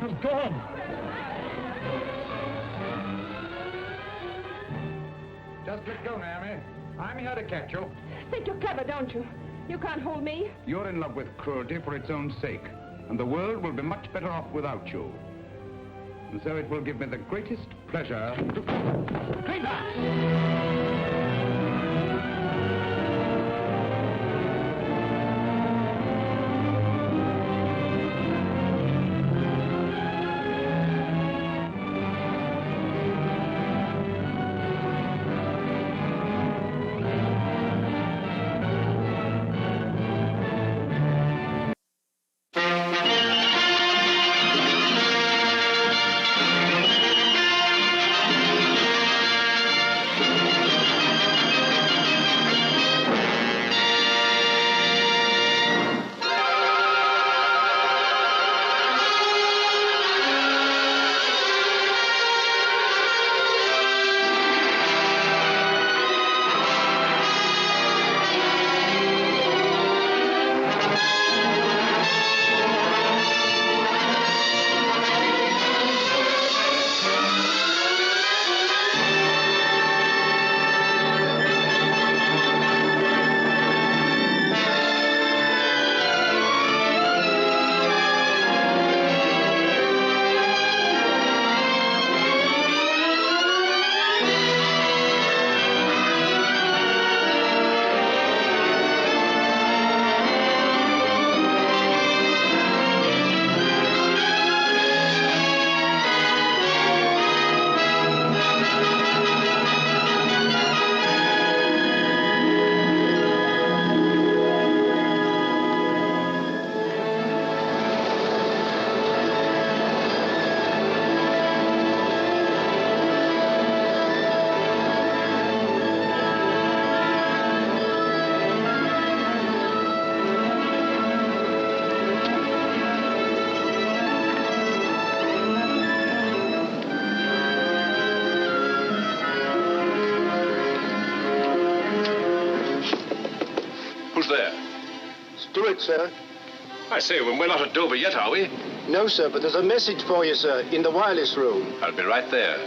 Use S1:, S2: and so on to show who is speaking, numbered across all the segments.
S1: He's gone.
S2: Just let go, Naomi. I'm here to catch you.
S3: Think you're clever, don't you? You can't hold me.
S2: You're in love with cruelty for its own sake, and the world will be much better off without you. And so it will give me the greatest pleasure to...
S4: Steward, sir.
S5: I say, we're not at Dover yet, are we?
S4: No, sir, but there's a message for you, sir, in the wireless room.
S5: I'll be right there.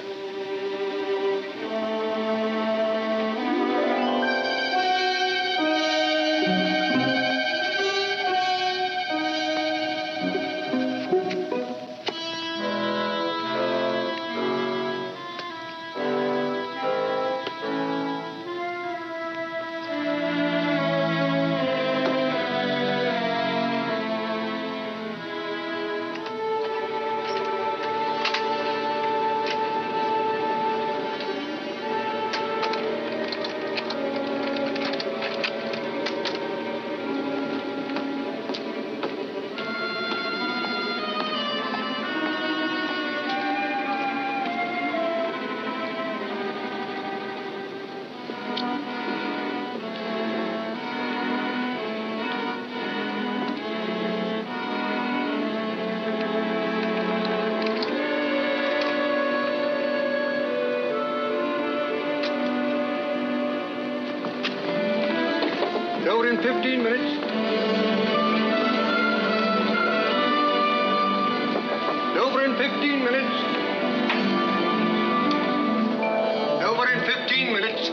S4: Over in 15 minutes. Over in 15 minutes. Over in 15 minutes.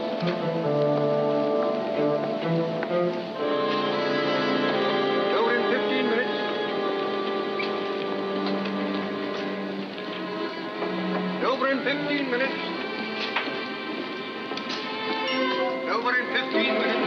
S4: Over in 15 minutes. Over in 15 minutes. Over in 15 minutes.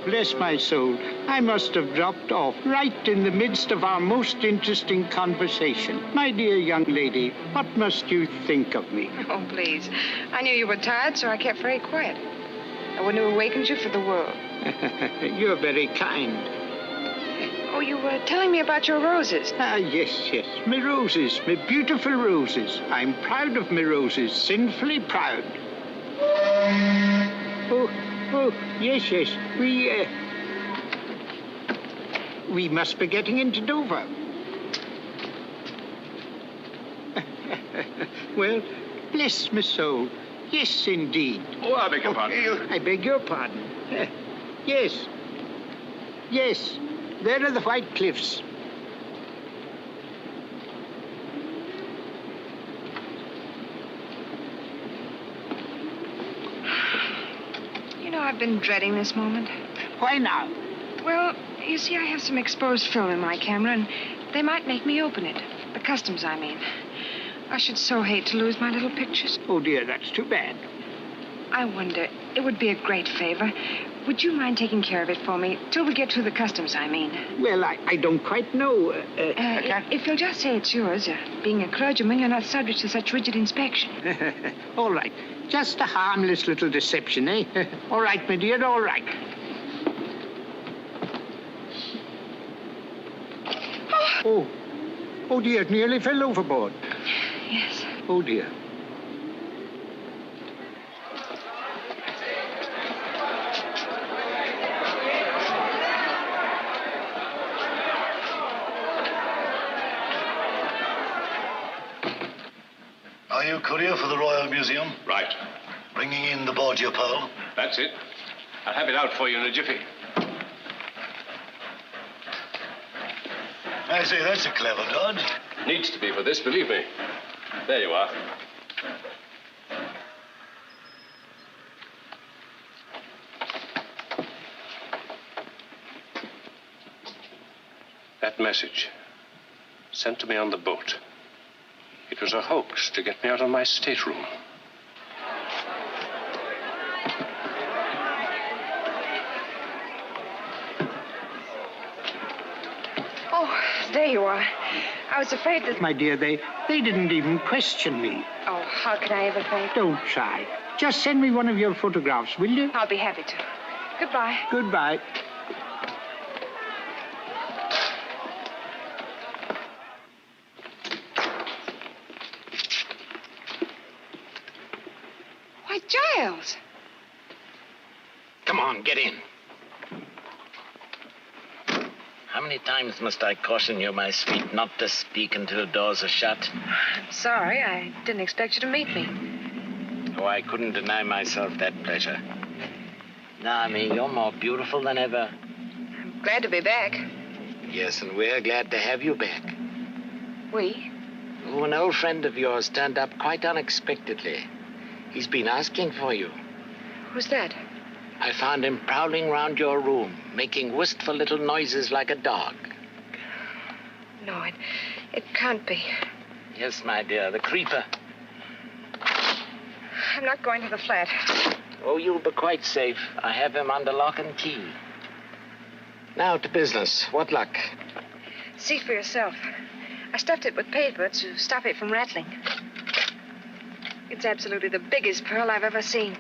S6: Bless my soul, I must have dropped off right in the midst of our most interesting conversation. My dear young lady, what must you think of me?
S7: Oh, please. I knew you were tired, so I kept very quiet. I wouldn't have awakened you for the world.
S6: You're very kind.
S7: Oh, you were telling me about your roses.
S6: Ah, yes, my roses, my beautiful roses. I'm proud of my roses, sinfully proud. Oh, yes, we, We must be getting into Dover. Well, bless my soul. Yes, indeed.
S5: Oh, I beg your pardon.
S6: I beg your pardon. Yes. Yes. There are the White Cliffs.
S7: You know, I've been dreading this moment.
S6: Why now?
S7: Well, you see, I have some exposed film in my camera, and they might make me open it. The customs, I mean. I should so hate to lose my little pictures.
S6: Oh, dear, that's too bad.
S7: I wonder, it would be a great favor. Would you mind taking care of it for me? Till we get through the customs, I mean.
S6: Well, I don't quite know.
S7: If you'll just say it's yours. Being a clergyman, you're not subject to such rigid inspection.
S6: All right. Just a harmless little deception, eh? All right, my dear, all right. Oh, dear, it nearly fell overboard.
S7: Yes.
S6: Oh, dear.
S1: Are you courier for the Royal Museum?
S5: Right.
S1: Bringing in the Borgia pearl?
S5: That's it. I'll have it out for you in a jiffy.
S1: I say, that's a clever dodge.
S5: Needs to be for this, believe me. There you are. That message, sent to me on the boat. It was a hoax to get me out of my stateroom.
S7: Oh, there you are. I was afraid that...
S6: My dear, they didn't even question me.
S7: Oh, how could I ever think?
S6: Don't try. Just send me one of your photographs, will you?
S7: I'll be happy to. Goodbye.
S6: Goodbye.
S7: Why, Giles!
S8: Come on, get in. How many times must I caution you, my sweet, not to speak until doors are shut?
S7: I'm sorry. I didn't expect you to meet me.
S8: Oh, I couldn't deny myself that pleasure. Naomi, you're more beautiful than ever.
S7: I'm glad to be back.
S8: Yes, and we're glad to have you back.
S7: We?
S8: Oh, an old friend of yours turned up quite unexpectedly. He's been asking for you.
S7: Who's that?
S8: I found him prowling round your room, making wistful little noises like a dog.
S7: No, it can't be.
S8: Yes, my dear, the creeper.
S7: I'm not going to the flat.
S8: Oh, you'll be quite safe. I have him under lock and key. Now to business. What luck?
S7: See for yourself. I stuffed it with paper to stop it from rattling. It's absolutely the biggest pearl I've ever seen.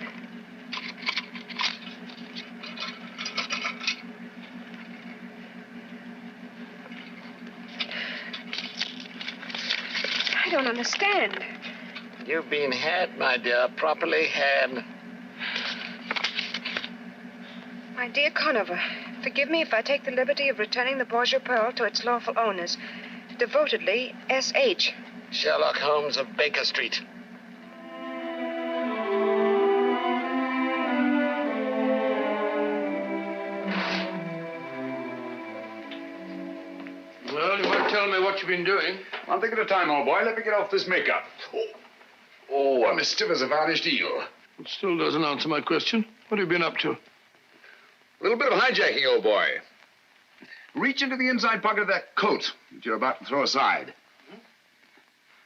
S7: I don't understand.
S8: You've been had, my dear, properly had.
S7: My dear Conover, forgive me if I take the liberty of returning the Borgia pearl to its lawful owners. Devotedly, S.H.
S8: Sherlock Holmes of Baker Street.
S2: Well, you won't tell me what you've been doing. One thing at a time, old boy. Let me get off this makeup. Oh, I'm as stiff as a varnished eel.
S9: It still doesn't answer my question. What have you been up to?
S2: A little bit of hijacking, old boy. Reach into the inside pocket of that coat that you're about to throw aside.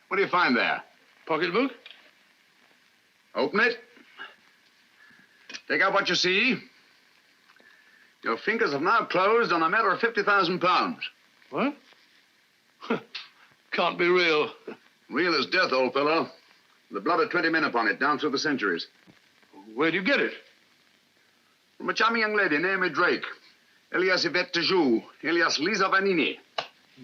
S2: What do you find there?
S9: Pocketbook?
S2: Open it. Take out what you see. Your fingers have now closed on a matter of £50,000.
S9: What? Can't be real.
S2: Real as death, old fellow. The blood of 20 men upon it, down through the centuries.
S9: Where do you get it?
S2: From a charming young lady, Naomi Drake. Elias Yvette Tajou, alias Lisa Vanini.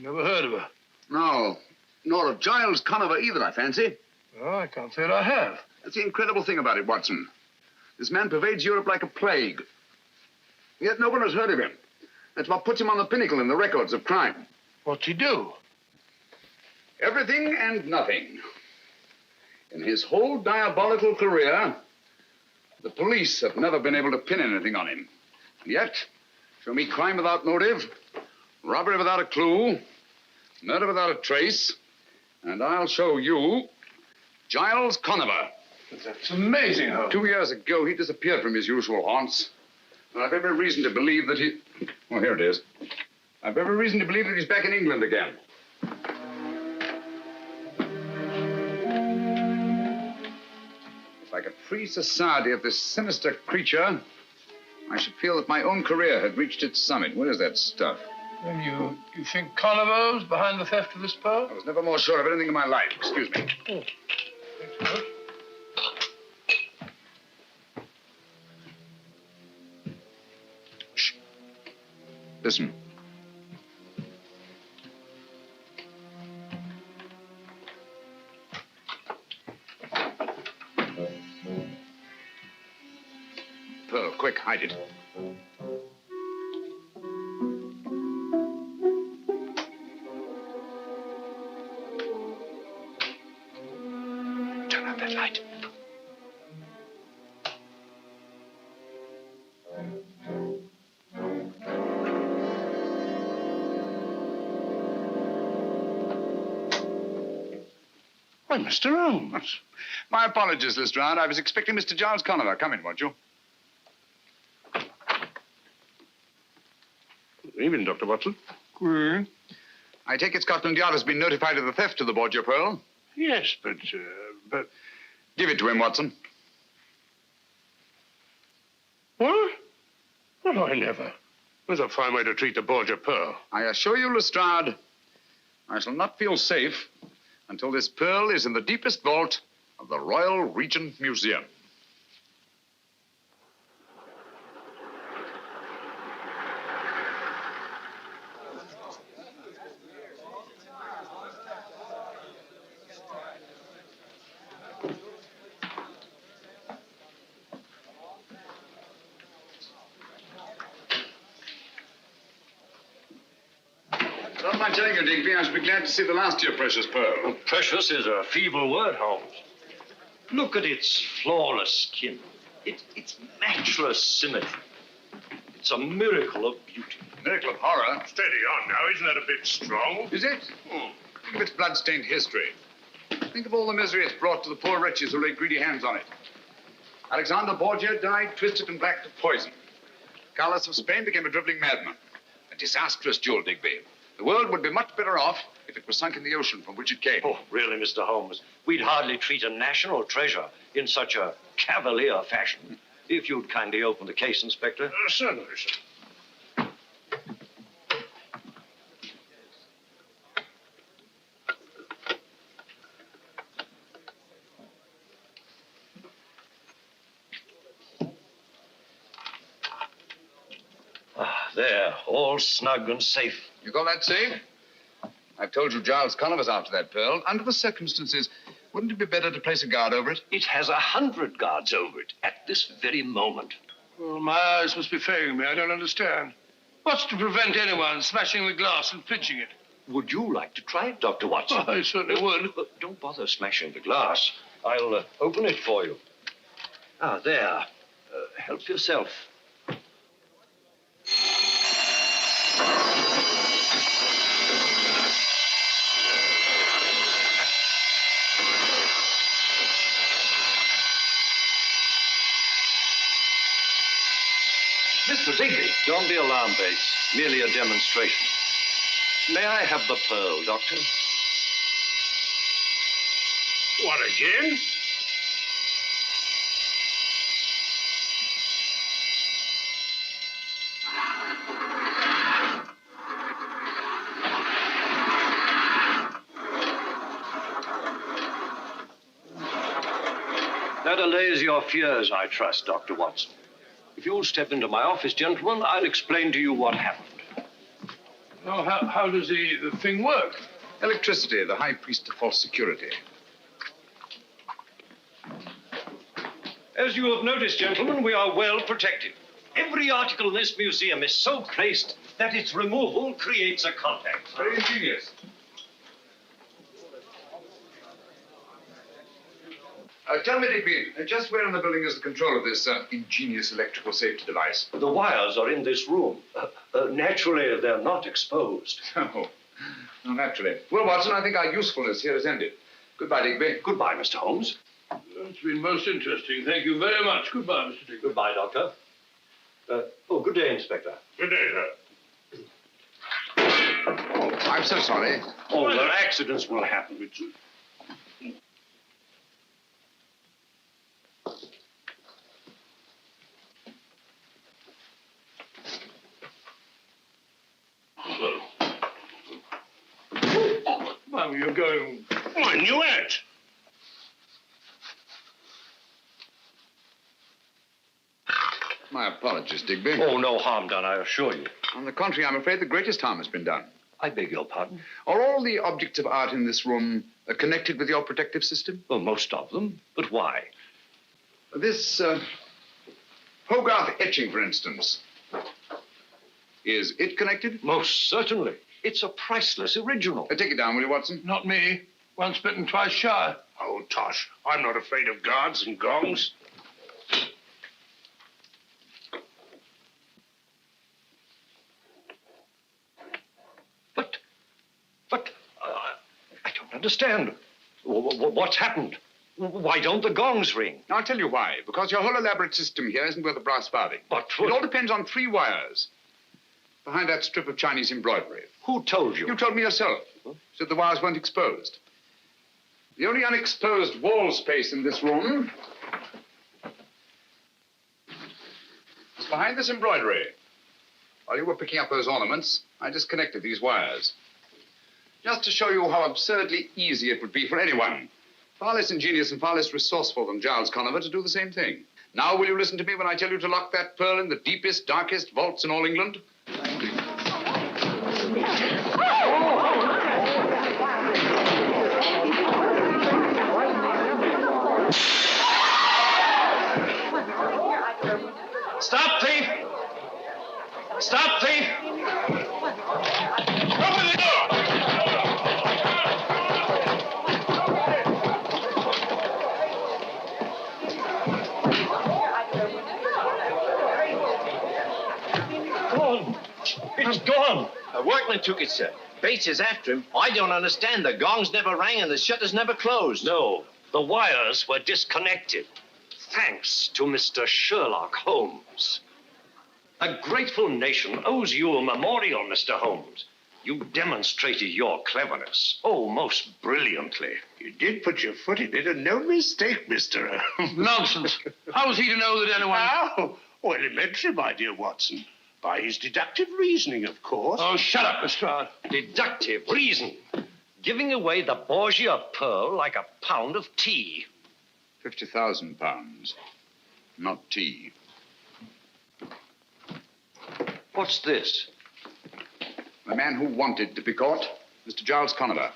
S9: Never heard of her.
S2: No, nor of Giles Conover either, I fancy.
S9: Oh, I can't say that I have.
S2: That's the incredible thing about it, Watson. This man pervades Europe like a plague. Yet no one has heard of him. That's what puts him on the pinnacle in the records of crime.
S9: What'd he do?
S2: Everything and nothing. In his whole diabolical career, the police have never been able to pin anything on him. And yet, show me crime without motive, robbery without a clue, murder without a trace, and I'll show you Giles Conover.
S9: That's amazing, Holmes.
S2: 2 years ago, he disappeared from his usual haunts. And I've every reason to believe that he... Oh, here it is. I've every reason to believe that he's back in England again. If I could free society of this sinister creature, I should feel that my own career had reached its summit. What is that stuff?
S9: Then you think Conover's behind the theft of this pearl?
S2: I was never more sure of anything in my life. Excuse me.
S9: Oh. Thanks, George.
S2: Shh. Listen. Pearl, quick, hide it. Turn on that light.
S9: Why, Mr. Holmes.
S2: My apologies, Lestrade. I was expecting Mr. Giles Conover. Come in, won't you?
S9: Good evening, Dr. Watson.
S2: I take it Scotland Yard has been notified of the theft of the Borgia pearl.
S9: Yes, but...
S2: Give it to him, Watson.
S9: What? Well, I never. That's a fine way to treat the Borgia pearl.
S2: I assure you, Lestrade, I shall not feel safe until this pearl is in the deepest vault of the Royal Regent Museum. Don't mind telling you, Digby, I should be glad to see the last of your precious pearl.
S5: Well, precious is a feeble word, Holmes. Look at its flawless skin. Its matchless symmetry. It's a miracle of beauty.
S2: Miracle of horror.
S9: Steady on now. Isn't that a bit strong?
S2: Is it? Think of its blood-stained history. Think of all the misery it's brought to the poor wretches who laid greedy hands on it. Alexander Borgia died twisted and black to poison. Carlos of Spain became a dribbling madman. A disastrous jewel, Digby. The world would be much better off if it was sunk in the ocean from which it came.
S5: Oh, really, Mr. Holmes? We'd hardly treat a national treasure in such a cavalier fashion. If you'd kindly open the case, Inspector.
S9: Certainly, sir.
S5: Ah, there, all snug and safe.
S2: You call that safe? I've told you Giles Conover's after that pearl. Under the circumstances, wouldn't it be better to place a guard over it?
S5: It has 100 guards over it at this very moment.
S9: Well, my eyes must be failing me. I don't understand. What's to prevent anyone smashing the glass and pinching it?
S5: Would you like to try it, Dr. Watson?
S9: I certainly would.
S5: But don't bother smashing the glass. I'll open it for you. Ah, there. Help yourself.
S2: Mr. Digby.
S5: Don't be alarmed, Bates. Merely a demonstration. May I have the pearl, Doctor?
S9: What, again?
S5: That allays your fears, I trust, Dr. Watson. If you'll step into my office, gentlemen, I'll explain to you what happened.
S9: Oh, how does the thing work?
S2: Electricity, the high priest of false security.
S5: As you have noticed, gentlemen, we are well protected. Every article in this museum is so placed that its removal creates a contact.
S2: Very ingenious. Tell me, Digby, just where in the building is the control of this ingenious electrical safety device?
S5: The wires are in this room. Naturally, they're not exposed.
S2: No, naturally. Well, Watson, I think our usefulness here is ended. Goodbye, Digby.
S5: Goodbye, Mr. Holmes.
S9: It's been most interesting. Thank you very much. Goodbye, Mr. Digby.
S5: Goodbye, Doctor. Good day, Inspector.
S9: Good day, sir.
S2: Oh, I'm so sorry.
S5: Oh, well, accidents will happen.
S9: Well, you're going... I knew it.
S2: My apologies, Digby.
S5: Oh, no harm done, I assure you.
S2: On the contrary, I'm afraid the greatest harm has been done.
S5: I beg your pardon?
S2: Are all the objects of art in this room connected with your protective system?
S5: Well, most of them. But why?
S2: This Hogarth etching, for instance. Is it connected?
S5: Most certainly. It's a priceless original.
S2: Take it down, will you, Watson?
S9: Not me. Once bitten, twice shy.
S10: Oh, Tosh, I'm not afraid of guards and gongs.
S5: But I don't understand. What's happened? Why don't the gongs ring?
S2: I'll tell you why. Because your whole elaborate system here isn't worth a brass farthing.
S5: But
S2: it all depends on 3 wires. Behind that strip of Chinese embroidery.
S5: Who told you?
S2: You told me yourself. Said the wires weren't exposed. The only unexposed wall space in this room is behind this embroidery. While you were picking up those ornaments, I disconnected these wires. Just to show you how absurdly easy it would be for anyone, far less ingenious and far less resourceful than Giles Conover, to do the same thing. Now, will you listen to me when I tell you to lock that pearl in the deepest, darkest vaults in all England?
S5: Stop, thief! Stop, thief!
S10: Open the door!
S5: Gone! It's gone!
S8: A workman took it, sir. Bates is after him. I don't understand. The gongs never rang and the shutters never closed.
S5: No, the wires were disconnected. Thanks to Mr. Sherlock Holmes. A grateful nation owes you a memorial, Mr. Holmes. You demonstrated your cleverness, oh, most brilliantly.
S10: You did put your foot in it, and no mistake, Mr.
S9: Nonsense. How was he to know that anyone...
S10: How? Oh, elementary, my dear Watson. By his deductive reasoning, of course.
S9: Oh, shut up, Lestrade.
S5: Deductive reason. Giving away the Borgia pearl like a pound of tea.
S2: 50,000 pounds. Not tea.
S5: What's this?
S2: The man who wanted to be caught, Mr. Giles Conover.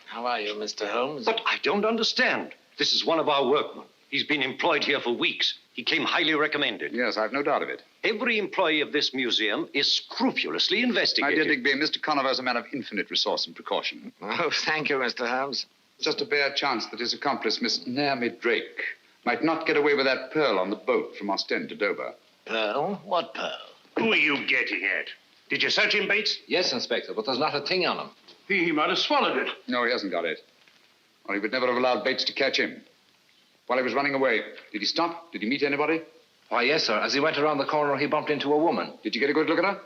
S8: How are you, Mr. Holmes?
S5: But I don't understand. This is one of our workmen. He's been employed here for weeks. He came highly recommended.
S2: Yes, I've no doubt of it.
S5: Every employee of this museum is scrupulously
S2: My
S5: investigated.
S2: dear Digby, Mr. Conover is a man of infinite resource and precaution.
S8: Oh, thank you, Mr. Holmes.
S2: Just a bare chance that his accomplice, Miss Naomi Drake, might not get away with that pearl on the boat from Ostend to Dover.
S8: Pearl? What pearl?
S10: Who are you getting at? Did you search him, Bates?
S8: Yes, Inspector, but there's not a thing on him.
S9: He might have swallowed it.
S2: No, he hasn't got it. Or he would never have allowed Bates to catch him. While he was running away, did he stop? Did he meet anybody?
S11: Why, yes, sir. As he went around the corner, he bumped into a woman.
S2: Did you get a good look at her?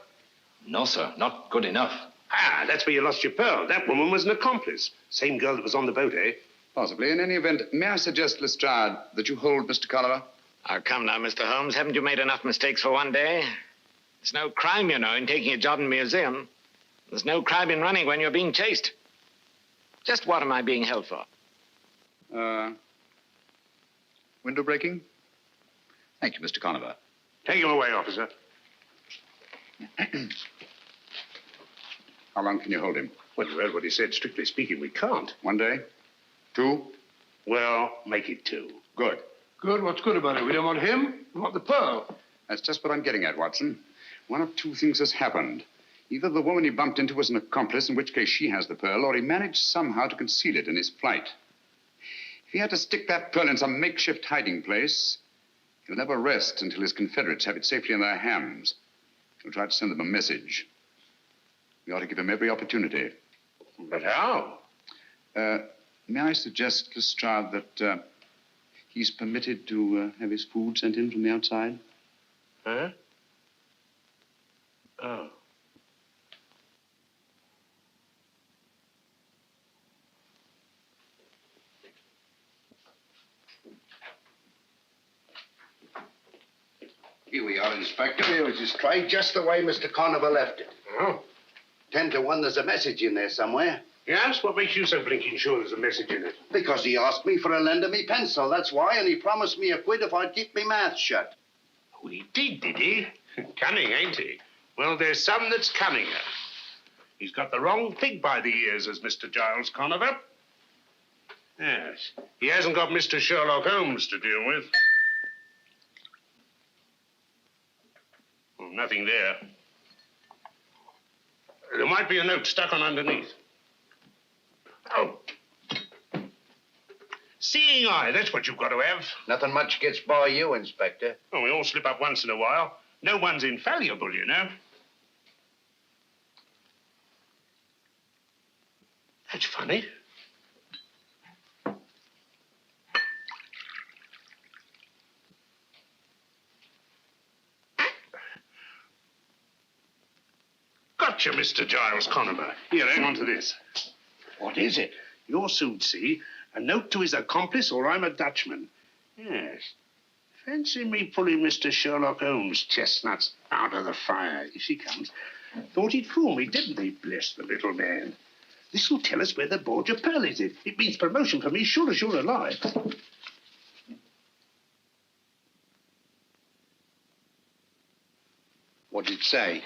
S11: No, sir. Not good enough.
S10: Ah, that's where you lost your pearl. That woman was an accomplice. Same girl that was on the boat, eh?
S2: Possibly. In any event, may I suggest, Lestrade, that you hold Mr. Conover?
S8: Oh, come now, Mr. Holmes. Haven't you made enough mistakes for one day? There's no crime, you know, in taking a job in a museum. There's no crime in running when you're being chased. Just what am I being held for?
S2: Window breaking? Thank you, Mr. Conover.
S10: Take him away, officer.
S2: How long can you hold him?
S10: Well, you heard what he said. Strictly speaking, we can't.
S2: 1 day? 2?
S10: Well, make it 2.
S2: Good.
S9: Good? What's good about it? We don't want him. We want the pearl.
S2: That's just what I'm getting at, Watson. One of two things has happened. Either the woman he bumped into was an accomplice, in which case she has the pearl, or he managed somehow to conceal it in his flight. If he had to stick that pearl in some makeshift hiding place, he'll never rest until his Confederates have it safely in their hands. He'll try to send them a message. We ought to give him every opportunity.
S10: But how?
S2: May I suggest, Lestrade, that he's permitted to have his food sent in from the outside?
S10: Huh? Oh.
S4: Here we are, Inspector. Here was his tray, just the way Mr. Conover left it.
S10: Oh?
S4: 10 to 1, there's a message in there somewhere.
S10: Yes? What makes you so blinking sure there's a message in it?
S4: Because he asked me for a lend of me pencil, that's why, and he promised me a quid if I'd keep me mouth shut.
S10: Oh, he did he? Cunning, ain't he? Well, there's some that's cunninger. He's got the wrong pig by the ears, as Mr. Giles Conover. Yes. He hasn't got Mr. Sherlock Holmes to deal with. Well, nothing there. There might be a note stuck on underneath. Oh. Seeing eye, that's what you've got to have.
S4: Nothing much gets by you, Inspector.
S10: Oh, we all slip up once in a while. No one's infallible, you know. That's funny. Gotcha, Mr. Giles Conover. Here, hang on to this.
S4: What is it?
S10: You'll soon see. A note to his accomplice, or I'm a Dutchman. Yes. Fancy me pulling Mr. Sherlock Holmes' chestnuts out of the fire. Here she comes. Thought he'd fool me, didn't he? Bless the little man. This'll tell us where the Borgia pearl is. It means promotion for me, sure as you're alive.
S4: What did it say?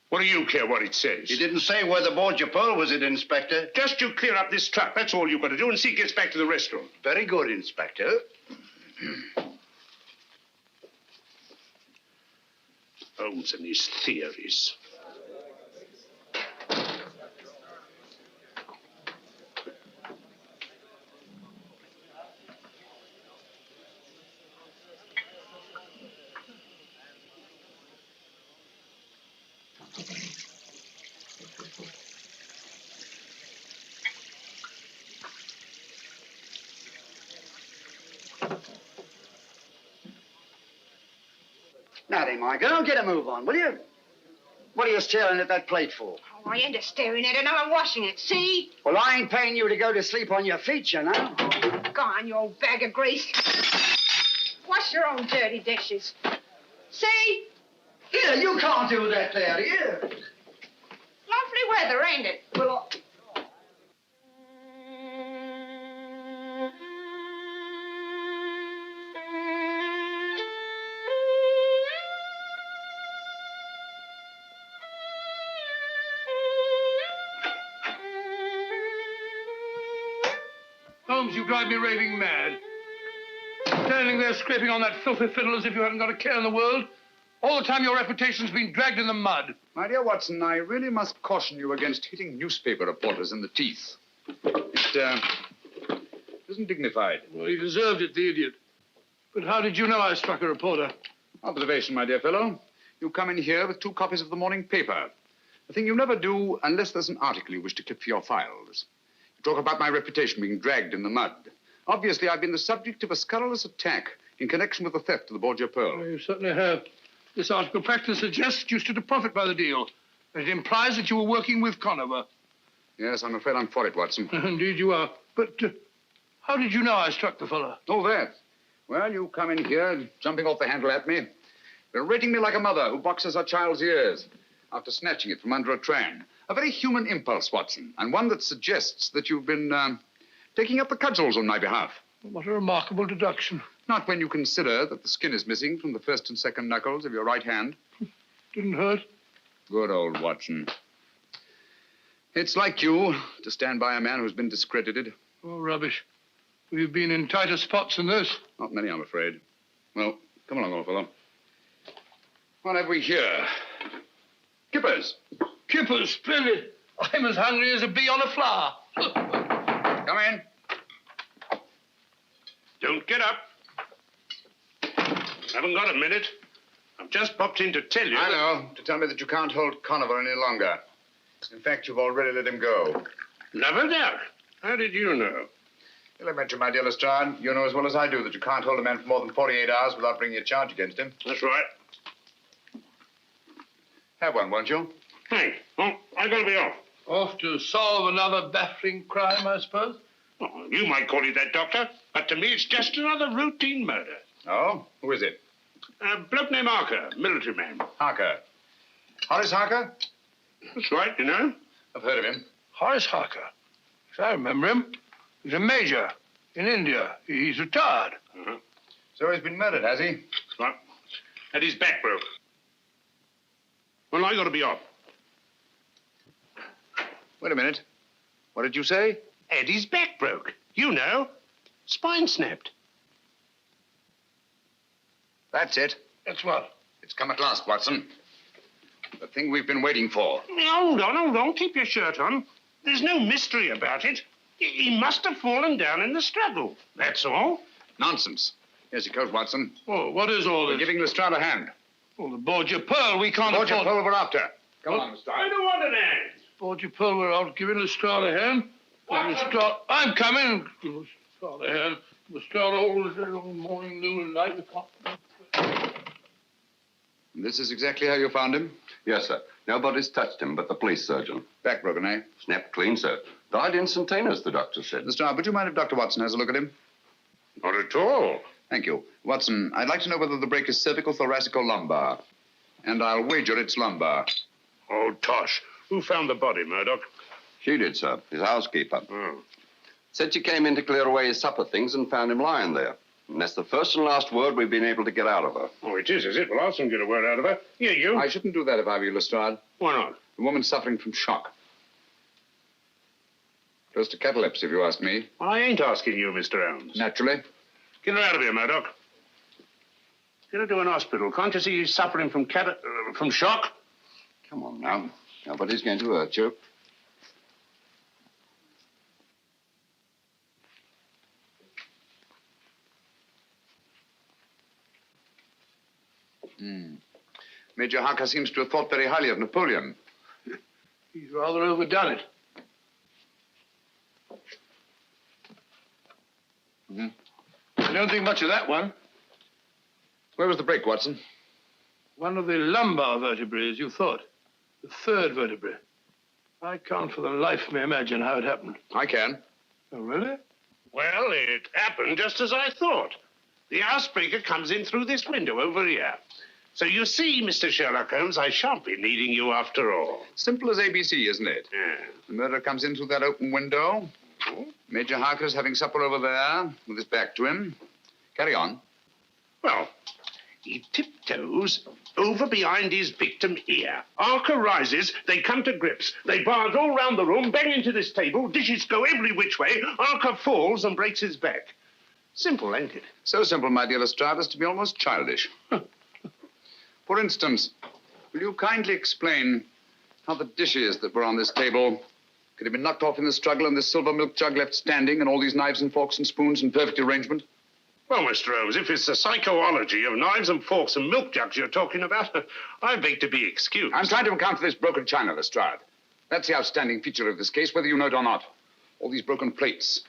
S10: What do you care what it says?
S4: He didn't say where the Borgia pearl was, Inspector.
S10: Just you clear up this trap. That's all you've got to do, and see gets back to the restaurant.
S4: Very good, Inspector.
S10: Holmes and his theories.
S12: Now then, my girl, get a move on, will you? What are you staring at that plate for?
S7: Oh, I ain't staring at it. Now I'm washing it. See?
S12: Well, I ain't paying you to go to sleep on your feet, you know.
S7: Go on, you old bag of grease. Wash your own dirty dishes. See?
S12: Here, you can't do that there, here.
S7: Lovely weather, ain't it? Well,
S9: Holmes, you drive me raving mad. Standing there scraping on that filthy fiddle as if you hadn't got a care in the world. All the time your reputation's been dragged in the mud.
S2: My dear Watson, I really must caution you against hitting newspaper reporters in the teeth. It isn't dignified.
S9: Well, he deserved it, the idiot. But how did you know I struck a reporter?
S2: Observation, my dear fellow. You come in here with 2 copies of the morning paper. A thing you never do unless there's an article you wish to clip for your files. You talk about my reputation being dragged in the mud. Obviously, I've been the subject of a scurrilous attack in connection with the theft of the Borgia pearl.
S9: Well, you certainly have. This article practically suggests you stood to profit by the deal. It implies that you were working with Conover.
S2: Yes, I'm afraid I'm for it, Watson.
S9: Indeed you are. But how did you know I struck the fellow?
S2: Oh, that. Well, you come in here, jumping off the handle at me, berating me like a mother who boxes her child's ears after snatching it from under a train. A very human impulse, Watson, and one that suggests that you've been taking up the cudgels on my behalf.
S9: What a remarkable deduction.
S2: Not when you consider that the skin is missing from the first and second knuckles of your right hand.
S9: Didn't hurt?
S2: Good old Watson. It's like you to stand by a man who's been discredited.
S9: Oh, rubbish. We've been in tighter spots than this.
S2: Not many, I'm afraid. Well, come along, old fellow. What have we here? Kippers.
S9: Kippers, splendid. I'm as hungry as a bee on a flower.
S2: Come in.
S10: Don't get up. Haven't got a minute. I've just popped in to tell you.
S2: I know. To tell me that you can't hold Conover any longer. In fact, you've already let him go.
S10: Never doubt. How did you know?
S2: Well, I mentioned, my dear Lestrade, you know as well as I do that you can't hold a man for more than 48 hours without bringing a charge against him.
S10: That's right.
S2: Have one, won't you?
S10: Thanks. Oh, I've got to be off.
S9: Off to solve another baffling crime, I suppose?
S10: Oh, you might call it that, Doctor. But to me, it's just another routine murder.
S2: Oh? Who is it?
S10: A bloke named Harker, military man.
S2: Harker. Horace Harker?
S10: That's right, you know.
S2: I've heard of him.
S9: Horace Harker. Yes, I remember him. He's a major in India. He's retired.
S10: Uh-huh.
S2: So he's been murdered, has he?
S10: Right. And his back broke. Well, I got to be off.
S2: Wait a minute. What did you say?
S10: Eddie's back broke. You know. Spine snapped.
S2: That's it.
S9: That's what?
S2: It's come at last, Watson. The thing we've been waiting for.
S10: Hold on. Keep your shirt on. There's no mystery about it. He must have fallen down in the struggle. That's all.
S2: Nonsense. Here's your coat, Watson.
S9: Oh, what is all
S2: We're
S9: this?
S2: giving Lestrade a hand.
S9: Oh, the Borgia Pearl. We can't
S2: Borgia
S9: afford...
S2: Pearl we're after. Come on, Lestrade.
S10: I don't want an hand.
S9: Borgia Pearl, we're out giving Lestrade a hand. Lestrade... I'm coming. Give Lestrade a hand. Lestrade all morning, noon, and night.
S2: This is exactly how you found him?
S13: Yes, sir. Nobody's touched him but the police surgeon.
S2: Back broken, eh?
S13: Snapped clean, sir. Died instantaneous, the doctor said.
S2: Lestrade, would you mind if Dr. Watson has a look at him?
S10: Not at all.
S2: Thank you. Watson, I'd like to know whether the break is cervical, thoracic, or lumbar. And I'll wager it's lumbar.
S10: Oh, tosh. Who found the body, Murdoch?
S13: She did, sir. His housekeeper.
S10: Oh.
S13: Said she came in to clear away his supper things and found him lying there. And that's the first and last word we've been able to get out of her.
S10: Oh, it is it? Well, I'll soon get a word out of her. Here, you.
S2: I shouldn't do that if I were you, Lestrade.
S10: Why not?
S2: The woman's suffering from shock. Close to catalepsy, if you ask me.
S10: Well, I ain't asking you, Mr. Holmes.
S2: Naturally.
S10: Get her out of here, Murdoch. Get her to an hospital. Can't you see he's suffering from shock?
S13: Come on now. Nobody's going to hurt you.
S2: Major Harker seems to have thought very highly of Napoleon.
S9: He's rather overdone it. I don't think much of that one.
S2: Where was the break, Watson?
S9: One of the lumbar vertebrae, as you thought. The third vertebrae. I can't for the life of me imagine how it happened.
S2: I can.
S9: Oh, really?
S10: Well, it happened just as I thought. The housebreaker comes in through this window over here. So you see, Mr. Sherlock Holmes, I shan't be needing you after all.
S2: Simple as ABC, isn't it?
S10: Yeah.
S2: The murderer comes in through that open window. Major Harker's having supper over there with his back to him. Carry on.
S10: Well, he tiptoes over behind his victim here. Harker rises, they come to grips. They barge all round the room, bang into this table, dishes go every which way. Harker falls and breaks his back. Simple, ain't it?
S2: So simple, my dear Lestrade, as to be almost childish. For instance, will you kindly explain how the dishes that were on this table could have been knocked off in the struggle and this silver milk jug left standing and all these knives and forks and spoons in perfect arrangement?
S10: Well, Mr. Holmes, if it's the psychology of knives and forks and milk jugs you're talking about, I beg to be excused.
S2: I'm trying to account for this broken china, Lestrade. That's the outstanding feature of this case, whether you know it or not. All these broken plates,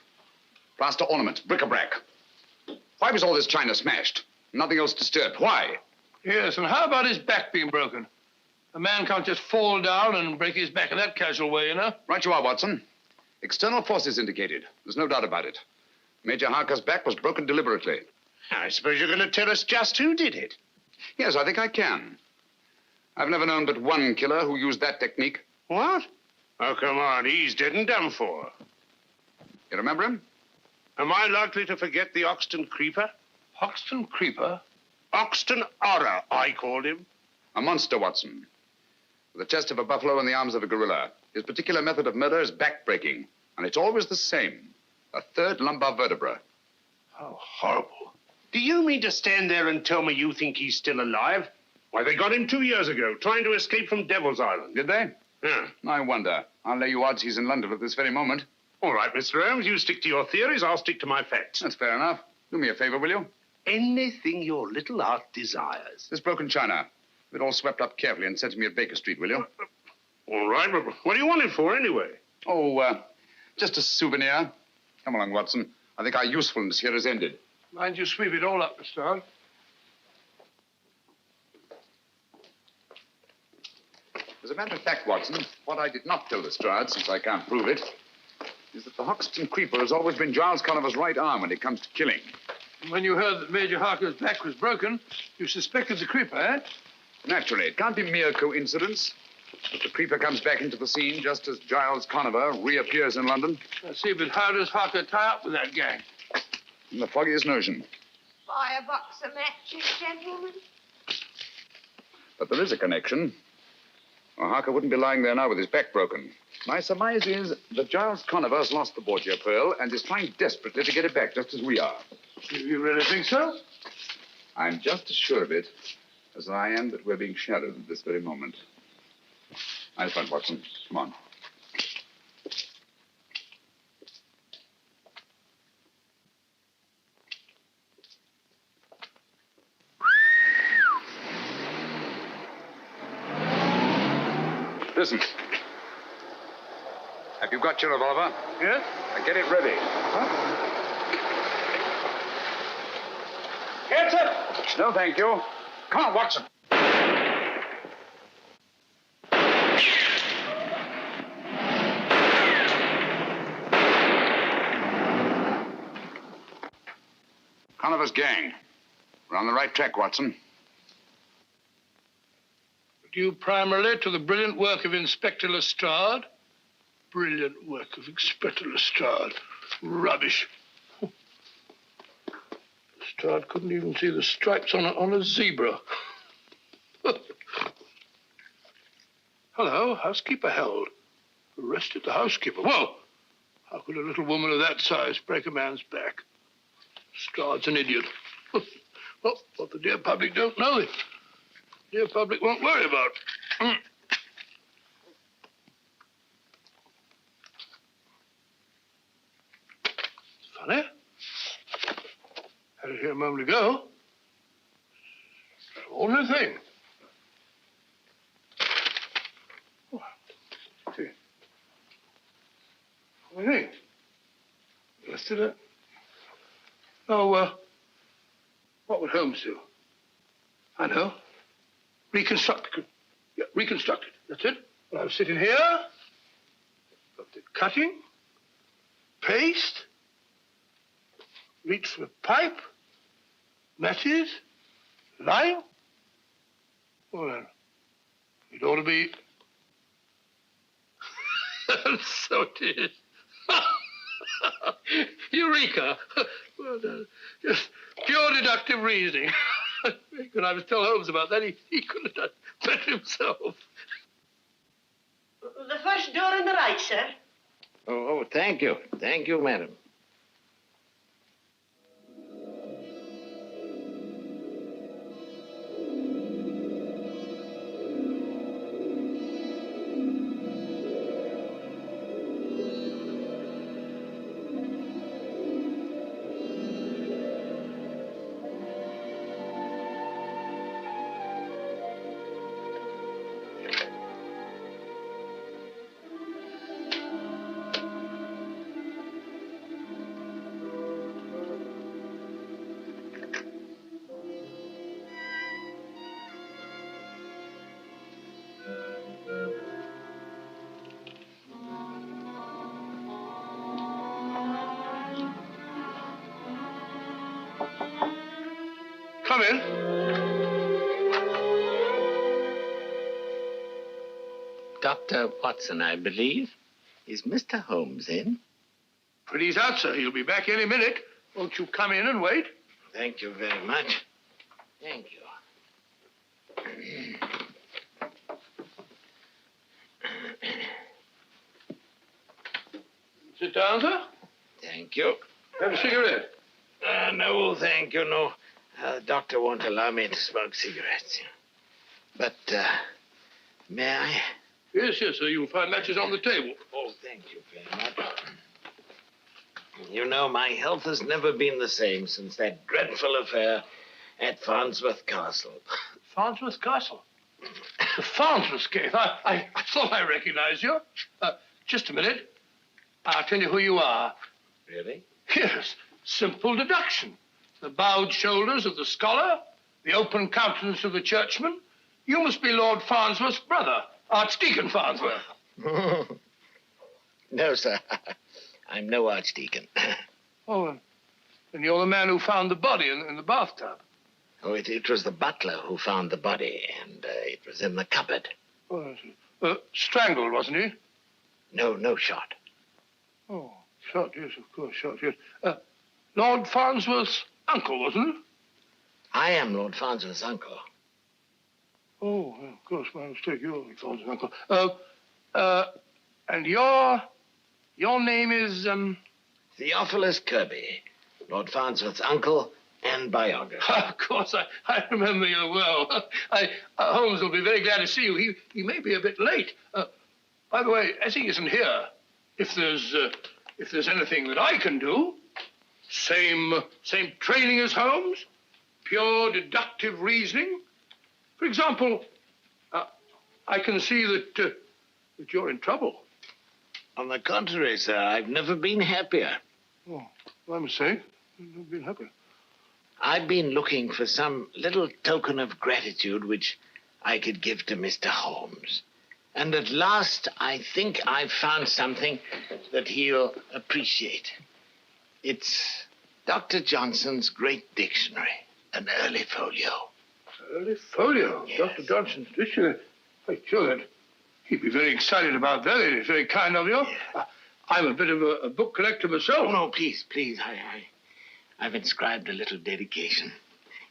S2: plaster ornaments, bric-a-brac. Why was all this china smashed? Nothing else disturbed. Why?
S9: Yes, and how about his back being broken? A man can't just fall down and break his back in that casual way, you know?
S2: Right you are, Watson. External forces indicated. There's no doubt about it. Major Harker's back was broken deliberately.
S10: I suppose you're going to tell us just who did it.
S2: Yes, I think I can. I've never known but one killer who used that technique.
S10: What? Oh, come on, he's dead and done for.
S2: You remember him?
S10: Am I likely to forget the Oxton Creeper?
S9: Oxton Creeper?
S10: Oxton Horror, I called him.
S2: A monster, Watson. With the chest of a buffalo and the arms of a gorilla. His particular method of murder is back-breaking. And it's always the same. A third lumbar vertebra.
S9: How horrible.
S10: Do you mean to stand there and tell me you think he's still alive? Why, they got him 2 years ago, trying to escape from Devil's Island.
S2: Did they?
S10: Yeah.
S2: I wonder. I'll lay you odds he's in London at this very moment.
S10: All right, Mr. Holmes, you stick to your theories, I'll stick to my facts.
S2: That's fair enough. Do me a favor, will you?
S10: Anything your little art desires.
S2: This broken china. It all swept up carefully and sent to me at Baker Street, will you?
S10: All right, but what do you want it for, anyway?
S2: Oh, just a souvenir. Come along, Watson. I think our usefulness here is ended.
S9: Mind you sweep it all up, Lestrade.
S2: As a matter of fact, Watson, what I did not tell Lestrade, since I can't prove it, is that the Hoxton creeper has always been Giles Conover's right arm when it comes to killing.
S9: When you heard that Major Harker's back was broken, you suspected the creeper, eh?
S2: Naturally, it can't be mere coincidence that the creeper comes back into the scene just as Giles Conover reappears in London.
S9: I see, but how does Harker tie up with that gang?
S2: In the foggiest notion.
S14: Buy a box of matches, gentlemen.
S2: But there is a connection. Well, Harker wouldn't be lying there now with his back broken. My surmise is that Giles Conover has lost the Borgia pearl and is trying desperately to get it back, just as we are.
S9: You really think so?
S2: I'm just as sure of it as I am that we're being shadowed at this very moment. Nice one, Watson. Come on. Listen. Have you got your revolver?
S9: Yes?
S2: Get it ready.
S9: Huh? Get it!
S2: No, thank you. Come on, Watson. Conover's gang. We're on the right track, Watson.
S9: Due primarily to the brilliant work of Inspector Lestrade. Brilliant work of Inspector Lestrade. Rubbish. Lestrade couldn't even see the stripes on a zebra. Hello, housekeeper held. Arrested the housekeeper. Whoa! How could a little woman of that size break a man's back? Lestrade's an idiot. Well, what the dear public don't know, the dear public won't worry about. Funny. Had it here a moment ago. Only thing. Oh, see. Only thing. Listed it. Oh, what would Holmes do? I know. Reconstruct it. Yeah, reconstruct it. That's it. Well, I'm sitting here. Got the cutting. Paste. Reach for a pipe. Matches. Lime. Well, then, it ought to be... So it is. Eureka! Well done. Just pure deductive reasoning. When I was telling Holmes about that, he could have done better himself.
S14: The first door on the right, sir.
S8: Oh, thank you. Thank you, madam.
S9: Come in.
S8: Dr. Watson, I believe. Is Mr. Holmes in?
S9: But he's out, sir. He'll be back any minute. Won't you come in and wait?
S8: Thank you very much. Thank you.
S9: Sit down, sir.
S8: Thank you.
S9: Have a cigarette?
S8: No, thank you, no. The doctor won't allow me to smoke cigarettes. But, may I?
S9: Yes, yes, sir. You'll find matches on the table.
S8: Oh, thank you very much. You know, my health has never been the same since that dreadful affair at Farnsworth Castle.
S9: Farnsworth Castle? The Farnsworth case. I thought I recognized you. Just a minute. I'll tell you who you are.
S8: Really?
S9: Yes. Simple deduction. The bowed shoulders of the scholar, the open countenance of the churchman. You must be Lord Farnsworth's brother, Archdeacon Farnsworth.
S8: No, sir. I'm no archdeacon.
S9: Oh, and you're the man who found the body in the bathtub.
S8: Oh, it was the butler who found the body, and it was in the cupboard.
S9: Oh, strangled, wasn't he?
S8: No shot.
S9: Oh, shot, yes, of course, shot, yes. Lord Farnsworth's uncle, wasn't it?
S8: I am Lord Farnsworth's uncle.
S9: Oh, well, of course, my mistake. You're Lord Farnsworth's uncle. And your name is,
S8: Theophilus Kirby, Lord Farnsworth's uncle and biographer.
S9: Of course, I remember you well. Holmes will be very glad to see you. He may be a bit late. By the way, as he isn't here, if there's anything that I can do, same training as Holmes, pure deductive reasoning. For example, I can see that you're in trouble.
S8: On the contrary, sir, I've never been happier.
S9: Oh, my mistake. I've never been happier.
S8: I've been looking for some little token of gratitude which I could give to Mr. Holmes. And at last, I think I've found something that he'll appreciate. It's Dr. Johnson's great dictionary, an early folio.
S9: Early folio?
S8: Yes.
S9: Dr. Johnson's dictionary? I'm sure that he'd be very excited about that. It's very kind of you. Yeah. I'm a bit of a book collector myself.
S8: Oh, no, please. I've inscribed a little dedication.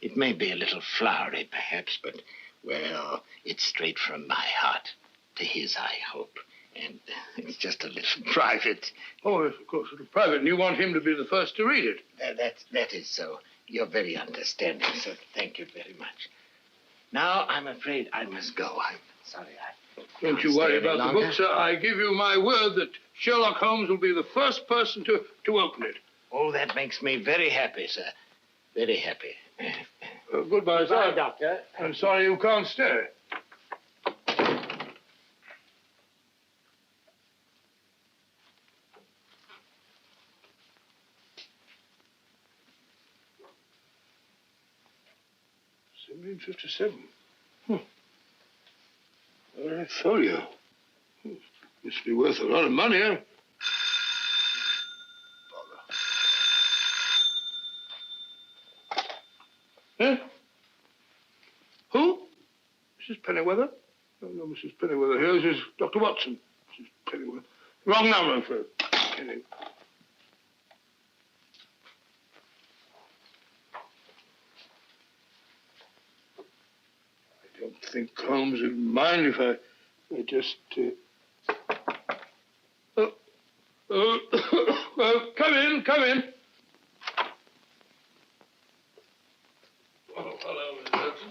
S8: It may be a little flowery, perhaps, but, well, it's straight from my heart to his, I hope. And it's just a little private.
S9: Oh, yes, of course, a little private. And you want him to be the first to read it?
S8: That is so. You're very understanding, sir. Thank you very much. Now, I'm afraid I must go. I'm sorry
S9: Don't you worry about the book, sir. I give you my word that Sherlock Holmes will be the first person to open it.
S8: Oh, that makes me very happy, sir. Very happy.
S9: Goodbye, sir.
S8: Goodbye, Doctor.
S9: I'm sorry you can't stay. $17.57. Early folio. Must be worth a lot of money, huh? Huh? Who? Mrs. Pennyweather? No, Mrs. Pennyweather here. This is Dr. Watson. Mrs. Pennyweather. Wrong number, I'm afraid. Penny. I don't think Holmes would mind if I just... come in. Oh, hello, Miss Hudson.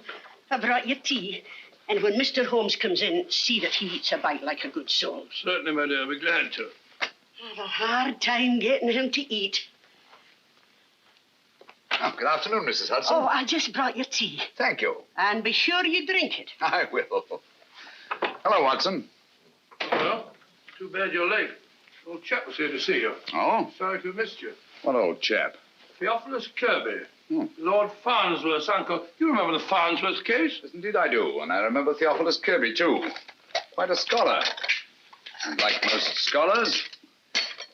S14: I brought you tea. And when Mr. Holmes comes in, see that he eats a bite like a good soul.
S9: Certainly, my dear. I'll be glad to.
S14: I have a hard time getting him to eat.
S13: Oh, good afternoon, Mrs. Hudson.
S14: Oh, I just brought you tea.
S13: Thank you.
S14: And be sure you drink it.
S13: I will. Hello, Watson.
S9: Well, too bad you're late. Old chap was here to see you.
S13: Oh?
S9: Sorry to have missed you.
S13: What old chap?
S9: Theophilus Kirby. Lord Farnsworth's uncle. You remember the Farnsworth case?
S13: Yes, indeed I do. And I remember Theophilus Kirby, too. Quite a scholar. And like most scholars,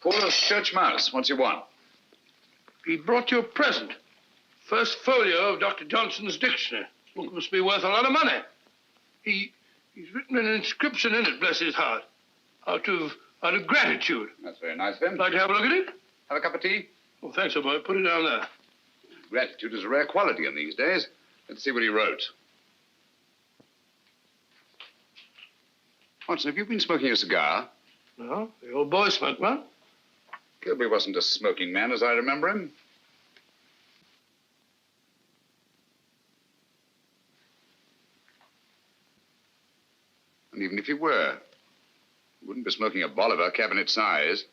S13: poor as church mouse. What's he want?
S9: He brought you a present. First folio of Dr. Johnson's dictionary. Book must be worth a lot of money. He's written an inscription in it, bless his heart, out of gratitude.
S13: That's very nice of him.
S9: Like to have a look at it?
S13: Have a cup of tea?
S9: Oh, thanks, old boy. Put it down there.
S13: Gratitude is a rare quality in these days. Let's see what he wrote. Watson, have you been smoking a cigar?
S9: No, the old boy smoked one.
S13: Kirby wasn't a smoking man, as I remember him. were. You wouldn't be smoking a Bolivar, cabinet size.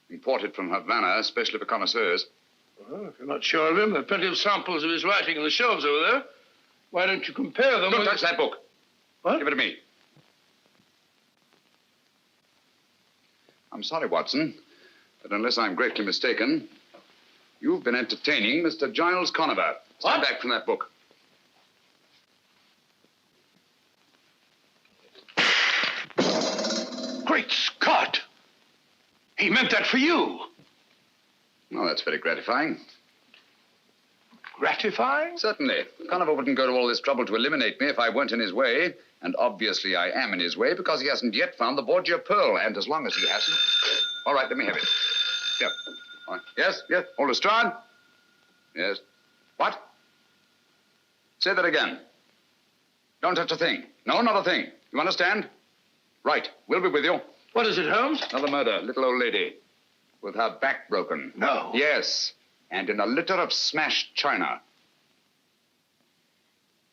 S13: Imported from Havana, especially for connoisseurs.
S9: Well, if you're not sure of him, there are plenty of samples of his writing on the shelves over there. Why don't you compare them
S13: Don't
S9: with...
S13: touch that book.
S9: What?
S13: Give it to me. I'm sorry, Watson, but unless I'm greatly mistaken, you've been entertaining Mr. Giles Conover. Stand back from that book.
S9: Great Scott! He meant that for you.
S13: Oh, that's very gratifying.
S9: Gratifying?
S13: Certainly. Conover wouldn't go to all this trouble to eliminate me if I weren't in his way. And obviously I am in his way because he hasn't yet found the Borgia pearl. And as long as he hasn't... All right, let me have it. Here. All right. Yes, yes. Hold Lestrade. Yes. What? Say that again. Don't touch a thing. No, not a thing. You understand? Right. We'll be with you.
S9: What is it, Holmes?
S13: Another murder. Little old lady. With her back broken.
S9: No.
S13: Yes. And in a litter of smashed china.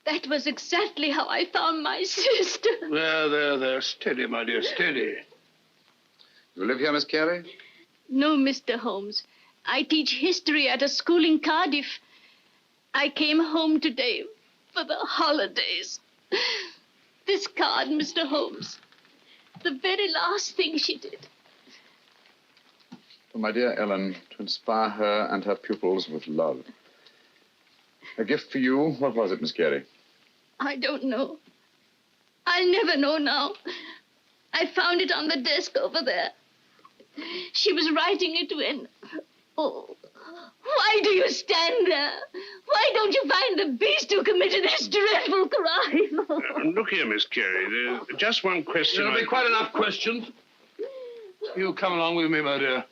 S15: That was exactly how I found my sister.
S9: There. Steady, my dear, steady.
S13: You live here, Miss Carey?
S15: No, Mr. Holmes. I teach history at a school in Cardiff. I came home today for the holidays. This card, Mr. Holmes. The very last thing she did.
S13: For my dear Ellen, to inspire her and her pupils with love. A gift for you. What was it, Miss Carey?
S15: I don't know. I'll never know now. I found it on the desk over there. She was writing it when... Oh, why do you stand there? Why don't you find the beast who committed this dreadful crime?
S10: Look here, Miss Carey. There's just one question.
S9: There'll be quite enough questions. You come along with me, my dear.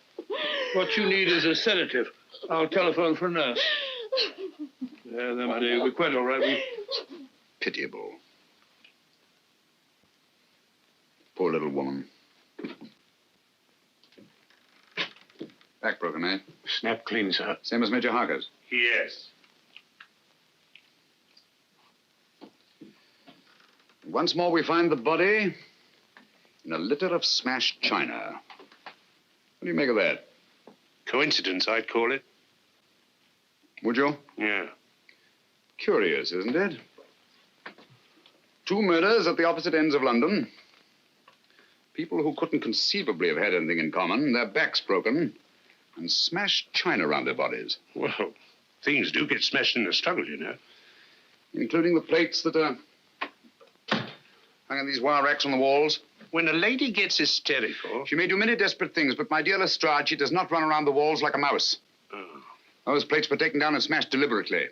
S9: What you need is a sedative. I'll telephone for a nurse. There, my dear. You'll be quite all right.
S13: Pitiable. Poor little woman. Back broken, eh?
S10: Snap clean, sir.
S13: Same as Major Harker's?
S10: Yes.
S13: Once more we find the body in a litter of smashed china. What do you make of that?
S10: Coincidence, I'd call it.
S13: Would you?
S10: Yeah.
S13: Curious, isn't it? 2 murders at the opposite ends of London. People who couldn't conceivably have had anything in common, their backs broken, and smashed china around their bodies.
S10: Well, things do get smashed in the struggle, you know.
S13: Including the plates that are hung in these wire racks on the walls.
S10: When a lady gets hysterical...
S13: She may do many desperate things, but my dear Lestrade, she does not run around the walls like a mouse.
S10: Oh.
S13: Those plates were taken down and smashed deliberately.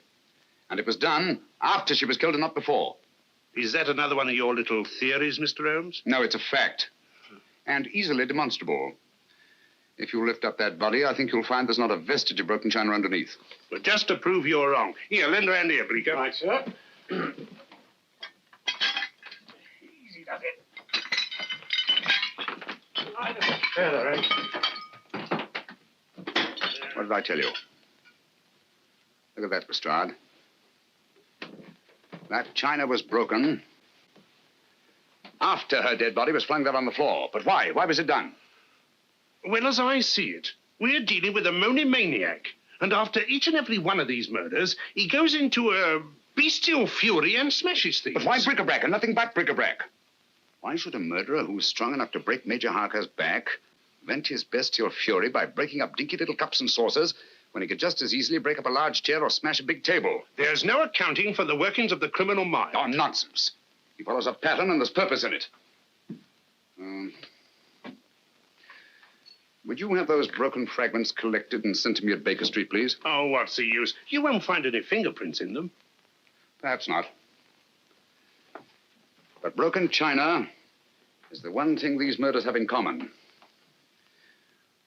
S13: And it was done after she was killed and not before.
S10: Is that another one of your little theories, Mr. Holmes?
S13: No, it's a fact. And easily demonstrable. If you lift up that body, I think you'll find there's not a vestige of broken china underneath.
S10: Well, just to prove you're wrong. Here, lend a hand here, Bleecker.
S9: Right, sir.
S10: Easy does it.
S9: There, eh?
S13: What did I tell you? Look at that, Lestrade. That china was broken after her dead body was flung there on the floor. But why? Why was it done?
S10: Well, as I see it, we're dealing with a monomaniac. And after each and every one of these murders, he goes into a bestial fury and smashes things.
S13: But why bric-a-brac and nothing but bric-a-brac? Why should a murderer who's strong enough to break Major Harker's back vent his bestial fury by breaking up dinky little cups and saucers when he could just as easily break up a large chair or smash a big table?
S10: There's no accounting for the workings of the criminal mind.
S13: Oh, nonsense. He follows a pattern and there's purpose in it. Would you have those broken fragments collected and sent to me at Baker Street, please?
S10: Oh, what's the use? You won't find any fingerprints in them.
S13: Perhaps not. But broken china is the one thing these murders have in common.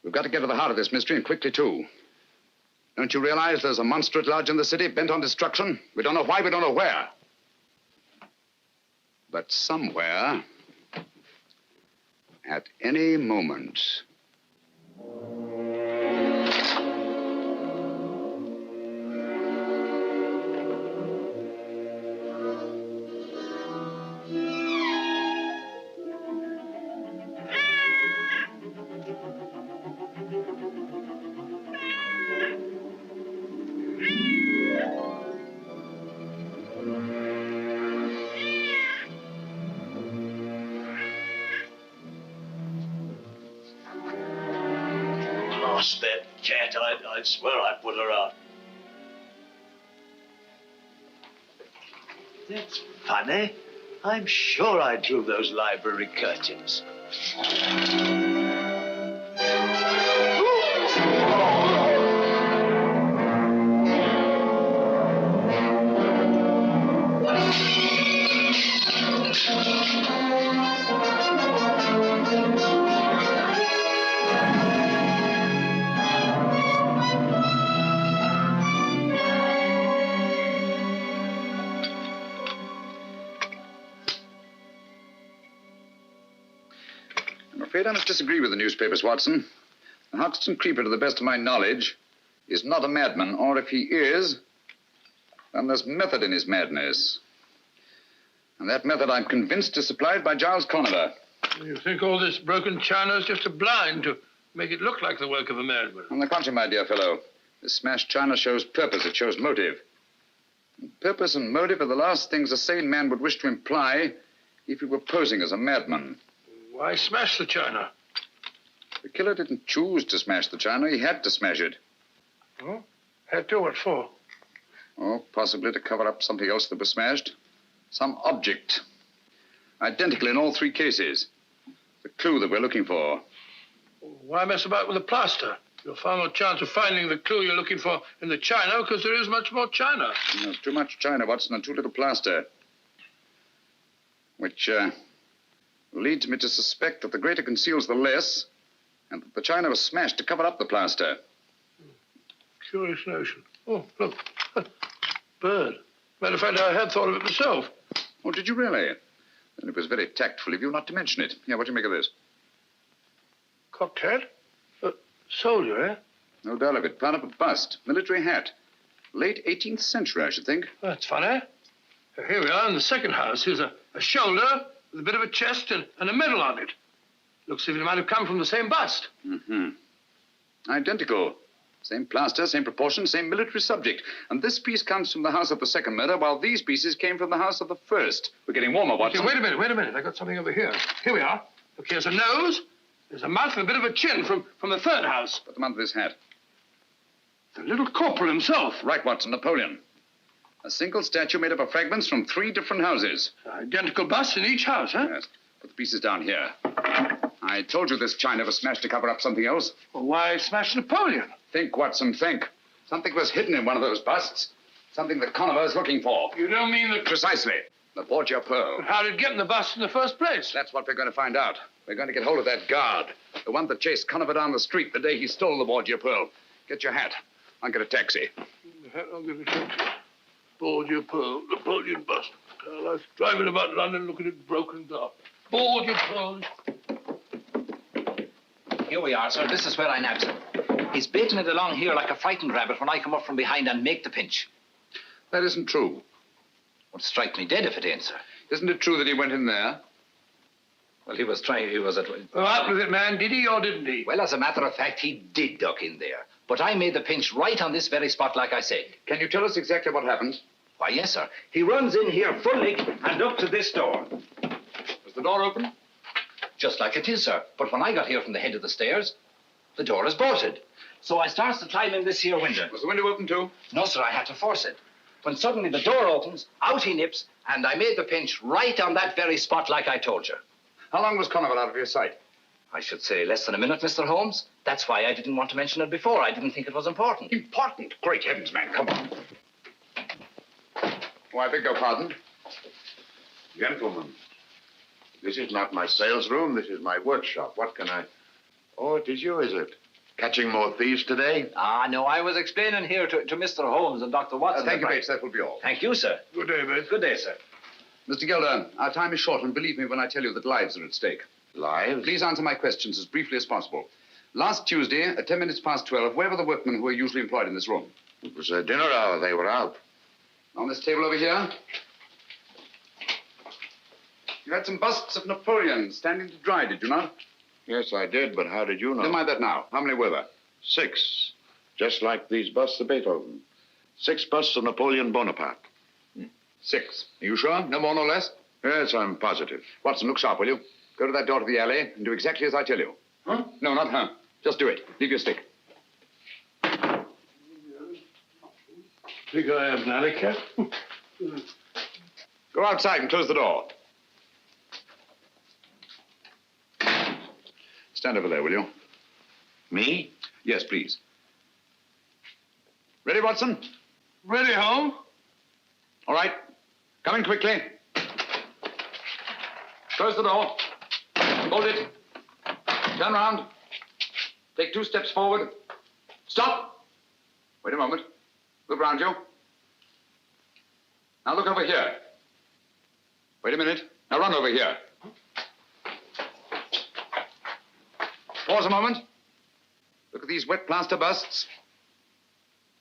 S13: We've got to get to the heart of this mystery, and quickly, too. Don't you realize there's a monster at large in the city bent on destruction? We don't know why, we don't know where. But somewhere, at any moment...
S5: lost that cat, I'd swear I put her out. That's funny. I'm sure I drew those library curtains.
S13: I'm afraid I must disagree with the newspapers, Watson. The Hoxton creeper, to the best of my knowledge, is not a madman, or if he is, then there's method in his madness. And that method, I'm convinced, is supplied by Giles Conover.
S9: You think all this broken china is just a blind to make it look like the work of a madman?
S13: On the contrary, my dear fellow, this smashed china shows purpose, it shows motive. And purpose and motive are the last things a sane man would wish to imply if he were posing as a madman.
S9: Why smash the china?
S13: The killer didn't choose to smash the china. He had to smash it.
S9: Oh? Had to? What for?
S13: Oh, possibly to cover up something else that was smashed. Some object. Identical in all three cases. The clue that we're looking for.
S9: Why mess about with the plaster? You'll far more chance of finding the clue you're looking for in the china because there is much more china.
S13: There's too much china, Watson, and too little plaster. Which, leads me to suspect that the greater conceals the less, and that the china was smashed to cover up the plaster.
S9: Curious notion. Oh, look. Bird. Matter of fact, I had thought of it myself.
S13: Oh, did you really? Then it was very tactful of you not to mention it. Here, what do you make of this?
S9: Cocked hat? Soldier, eh?
S13: No doubt of it. Found up a bust. Military hat. Late 18th century, I should think.
S9: That's funny. Here we are in the second house. Here's a shoulder with a bit of a chest and a medal on it. Looks as if it might have come from the same bust.
S13: Mm-hmm. Identical. Same plaster, same proportion, same military subject. And this piece comes from the house of the second murder, while these pieces came from the house of the first. We're getting warmer, Watson.
S9: Okay, wait a minute. I got something over here. Here we are. Look, here's a nose. There's a mouth and a bit of a chin from the third house.
S13: Put them under this hat.
S9: The little corporal himself.
S13: Right, Watson, Napoleon. A single statue made up of fragments from 3 different houses.
S9: Identical busts in each house, huh?
S13: Yes. Put the pieces down here. I told you this china was smashed to cover up something else.
S9: Well, why smash Napoleon?
S13: Think, Watson, think. Something was hidden in one of those busts. Something that Conover is looking for.
S9: You don't mean that...
S13: Precisely. The Borgia pearl.
S9: But how did it get in the bust in the first place?
S13: That's what we're going to find out. We're going to get hold of that guard. The one that chased Conover down the street the day he stole the Borgia pearl. Get your hat. I'll get a taxi.
S9: The hat, I'll get a taxi. Borgia pearl, Napoleon bust. I like driving about London looking at broken glass. Borgia pearl.
S11: Here we are, sir. This is where I nabbed him. He's baiting it along here like a frightened rabbit when I come up from behind and make the pinch.
S13: That isn't true.
S11: Would strike me dead if it ain't, sir.
S13: Isn't it true that he went in there?
S11: Well, he was at...
S9: Well, out with it, man. Did he or didn't he?
S11: Well, as a matter of fact, he did duck in there. But I made the pinch right on this very spot, like I said.
S13: Can you tell us exactly what happened?
S11: Why, yes, sir. He runs in here fully and up to this door.
S13: Was the door open?
S11: Just like it is, sir. But when I got here from the head of the stairs, the door is bolted. So I starts to climb in this here window.
S13: Was the window open, too?
S11: No, sir. I had to force it. When suddenly the door opens, out he nips, and I made the pinch right on that very spot, like I told you.
S13: How long was Conover out of your sight?
S11: I should say less than a minute, Mr. Holmes. That's why I didn't want to mention it before. I didn't think it was important.
S13: Important? Great heavens, man. Come on. Oh, I beg your pardon.
S10: Gentlemen, this is not my sales room. This is my workshop. What can I... Oh, it is you, is it? Catching more thieves today?
S11: Ah, no, I was explaining here to Mr. Holmes and Dr. Watson.
S13: Thank you, Bates. That will be all.
S11: Thank you, sir.
S9: Good day, Bates.
S11: Good day, sir.
S13: Mr. Gelder, our time is short, and believe me when I tell you that lives are at stake.
S10: Lives?
S13: Please answer my questions as briefly as possible. Last Tuesday, at 10 minutes past 12, where were the workmen who are usually employed in this room?
S10: It was a dinner hour. They were out.
S13: On this table over here? You had some busts of Napoleon standing to dry, did you not?
S10: Yes, I did, but how did you know?
S13: Never mind that now. How many were there?
S10: 6. Just like these busts of Beethoven. 6 busts of Napoleon Bonaparte.
S13: 6. Are you sure? No more, no less?
S10: Yes, I'm positive.
S13: Watson, look sharp, will you? Go to that door to the alley and do exactly as I tell you. Huh? No, not huh. Just do it. Leave your stick.
S9: think I am, Nalika.
S13: Go outside and close the door. Stand over there, will you?
S10: Me?
S13: Yes, please. Ready, Watson?
S9: Ready, Holmes?
S13: All right. Come in quickly. Close the door. Hold it. Turn round. Take 2 steps forward. Stop. Wait a moment. Look round you. Now look over here. Wait a minute. Now run over here. Pause a moment. Look at these wet plaster busts.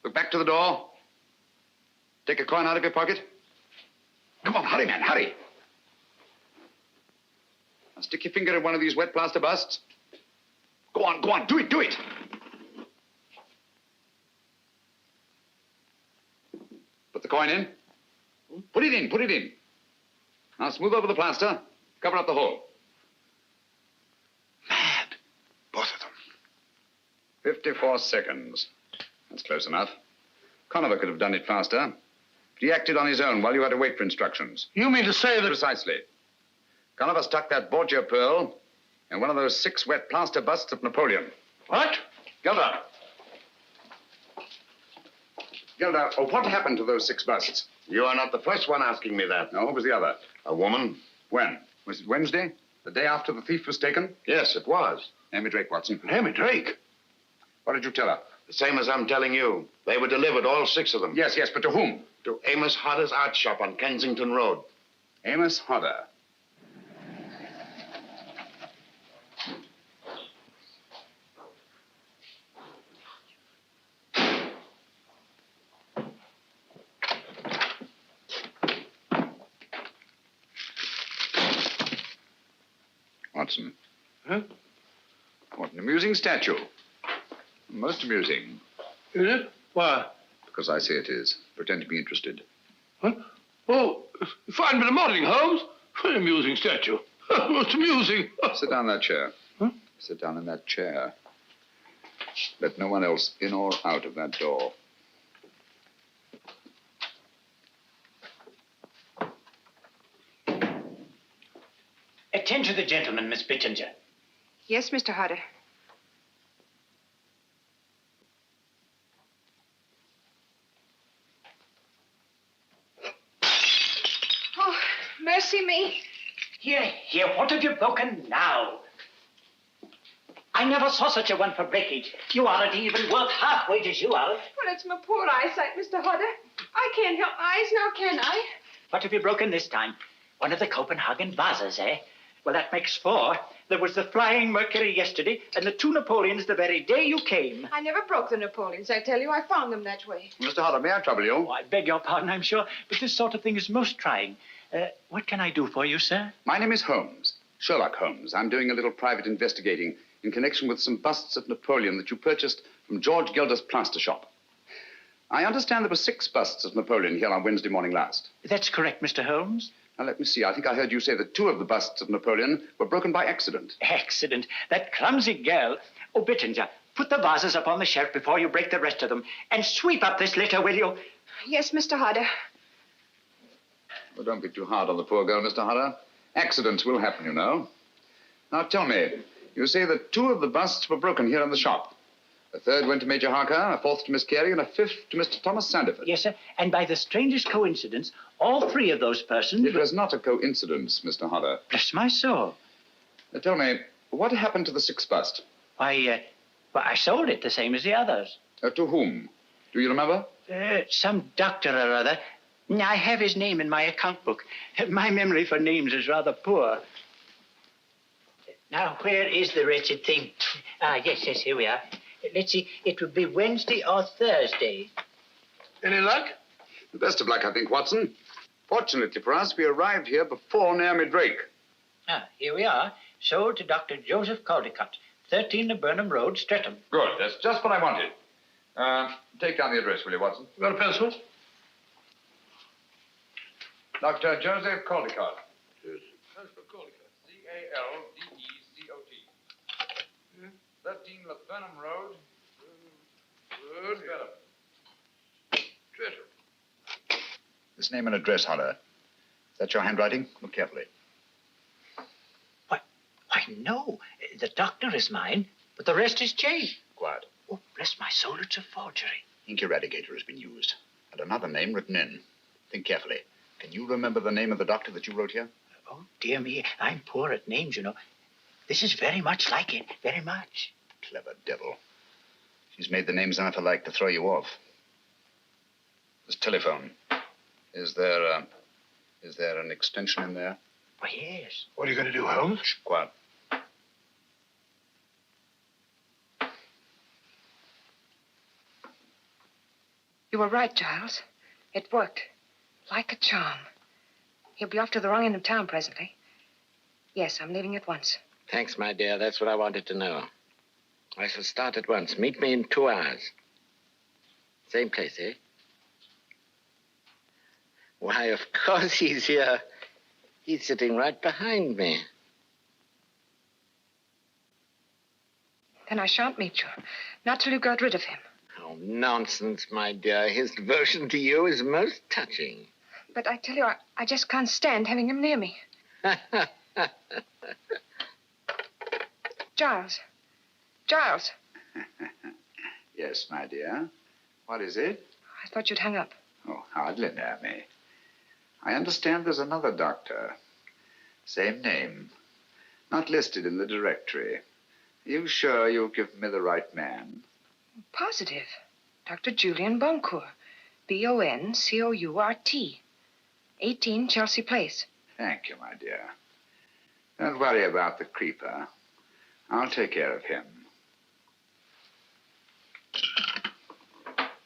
S13: Look back to the door. Take a coin out of your pocket. Come on, hurry, man, hurry. Now stick your finger in one of these wet plaster busts. Go on, do it, do it. Put the coin in. Put it in. Now smooth over the plaster. Cover up the hole. Mad. Both of them. 54 seconds. That's close enough. Conover could have done it faster. But he acted on his own while you had to wait for instructions.
S9: You mean to say that...
S13: Precisely. Conover stuck that Borgia pearl in one of those 6 wet plaster busts of Napoleon.
S9: What?
S13: Gelder. Gelder, what happened to those 6 busts?
S10: You are not the first one asking me that.
S13: No, what was the other?
S10: A woman.
S13: When? Was it Wednesday? The day after the thief was taken?
S10: Yes, it was.
S13: Amy Drake, Watson.
S9: Amy Drake?
S13: What did you tell her?
S10: The same as I'm telling you. They were delivered, all 6 of them.
S13: Yes, but to whom?
S10: To Amos Hodder's art shop on Kensington Road.
S13: Amos Hodder. Watson.
S9: Huh?
S13: What an amusing statue. Most amusing.
S9: Is it? Why?
S13: Because I say it is. Pretend to be interested.
S9: Huh? Oh, fine bit of modeling, Holmes. An amusing statue. Most amusing.
S13: Sit down in that chair.
S9: Huh?
S13: Sit down in that chair. Let no one else in or out of that door.
S16: Attend to the gentleman, Miss Benge.
S7: Yes, Mr. Hodder. Oh, mercy me.
S16: Here, what have you broken now? I never saw such a one for breakage. You aren't even worth half wages, you are.
S3: Well, it's my poor eyesight, Mr. Hodder. I can't help my eyes now, can I?
S16: What have you broken this time? One of the Copenhagen vases, eh? Well, that makes 4. There was the Flying Mercury yesterday, and the 2 Napoleons the very day you came.
S3: I never broke the Napoleons, I tell you. I found them that way.
S13: Mr. Hodder, may I trouble you?
S16: Oh, I beg your pardon, I'm sure, but this sort of thing is most trying. What can I do for you, sir?
S13: My name is Holmes, Sherlock Holmes. I'm doing a little private investigating in connection with some busts of Napoleon that you purchased from George Gelder's plaster shop. I understand there were 6 busts of Napoleon here on Wednesday morning last.
S16: That's correct, Mr. Holmes.
S13: Now, let me see. I think I heard you say that 2 of the busts of Napoleon were broken by accident.
S16: Accident? That clumsy girl. Oh, Benge, put the vases up on the shelf before you break the rest of them. And sweep up this litter, will you?
S3: Yes, Mr. Hodder.
S13: Well, don't be too hard on the poor girl, Mr. Hodder. Accidents will happen, you know. Now, tell me, you say that 2 of the busts were broken here in the shop. A 3rd went to Major Harker, a 4th to Miss Carey, and a 5th to Mr. Thomas Sanderford.
S16: Yes, sir. And by the strangest coincidence, all 3 of those persons...
S13: It was not a coincidence, Mr. Hodder.
S16: Bless my soul.
S13: Tell me, what happened to the 6th bust?
S16: Why, I sold it the same as the others.
S13: To whom? Do you remember?
S16: Some doctor or other. I have his name in my account book. My memory for names is rather poor. Now, where is the wretched thing? Yes, here we are. Let's see, it would be Wednesday or Thursday.
S9: Any luck?
S13: The best of luck, I think, Watson. Fortunately for us, we arrived here before Naomi Drake.
S16: Here we are. Sold to Dr. Joseph Caldecott, 13 the Burnham Road, Streatham.
S13: Good, that's just what I wanted. Take down the address, will you, Watson?
S9: You got a pencil?
S13: Dr. Joseph Caldecott.
S9: Joseph Caldecott.
S13: C-A-L-D-E-C-O-T. 13 Burnham Road. Good. Streatham. This name and address, Hodder. Is that your handwriting? Look carefully.
S16: Why, no. The doctor is mine, but the rest is changed.
S13: Quiet.
S16: Oh, bless my soul, it's a forgery.
S13: Ink eradicator has been used, and another name written in. Think carefully. Can you remember the name of the doctor that you wrote here?
S16: Oh, dear me, I'm poor at names, you know. This is very much like it, very much.
S13: Clever devil. She's made the names enough alike to throw you off. This telephone. Is there an extension in there?
S16: Why, yes.
S9: What are you going to do, Holmes?
S13: Shh, quiet.
S7: You were right, Giles. It worked. Like a charm. He'll be off to the wrong end of town presently. Yes, I'm leaving at once.
S8: Thanks, my dear. That's what I wanted to know. I shall start at once. Meet me in 2 hours. Same place, eh? Why, of course he's here. He's sitting right behind me.
S7: Then I shan't meet you. Not till you got rid of him.
S8: Oh, nonsense, my dear. His devotion to you is most touching.
S7: But I tell you, I just can't stand having him near me. Giles. Giles.
S13: Yes, my dear. What is it?
S7: I thought you'd hung up.
S13: Oh, hardly, Naomi. I understand there's another doctor. Same name. Not listed in the directory. Are you sure you'll give me the right man?
S7: Positive. Dr. Julian Boncourt. Boncourt. 18 Chelsea Place.
S13: Thank you, my dear. Don't worry about the creeper. I'll take care of him.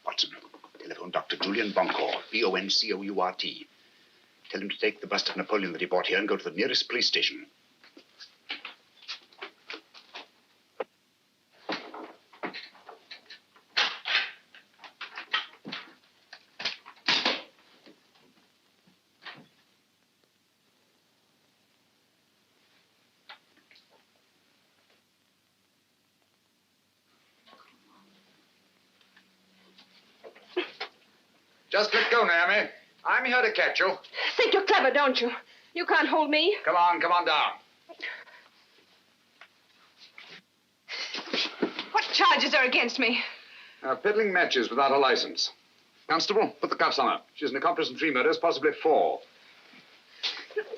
S10: Watson, telephone Dr. Julian Boncourt, Boncourt. Tell him to take the bust of Napoleon that he bought here and go to the nearest police station.
S13: Just let go, Naomi. I'm here to catch you.
S3: Think you're clever, don't you? You can't hold me.
S13: Come on down.
S3: What charges are against me?
S13: Peddling matches without a license. Constable, put the cuffs on her. She's an accomplice in 3 murders, possibly 4.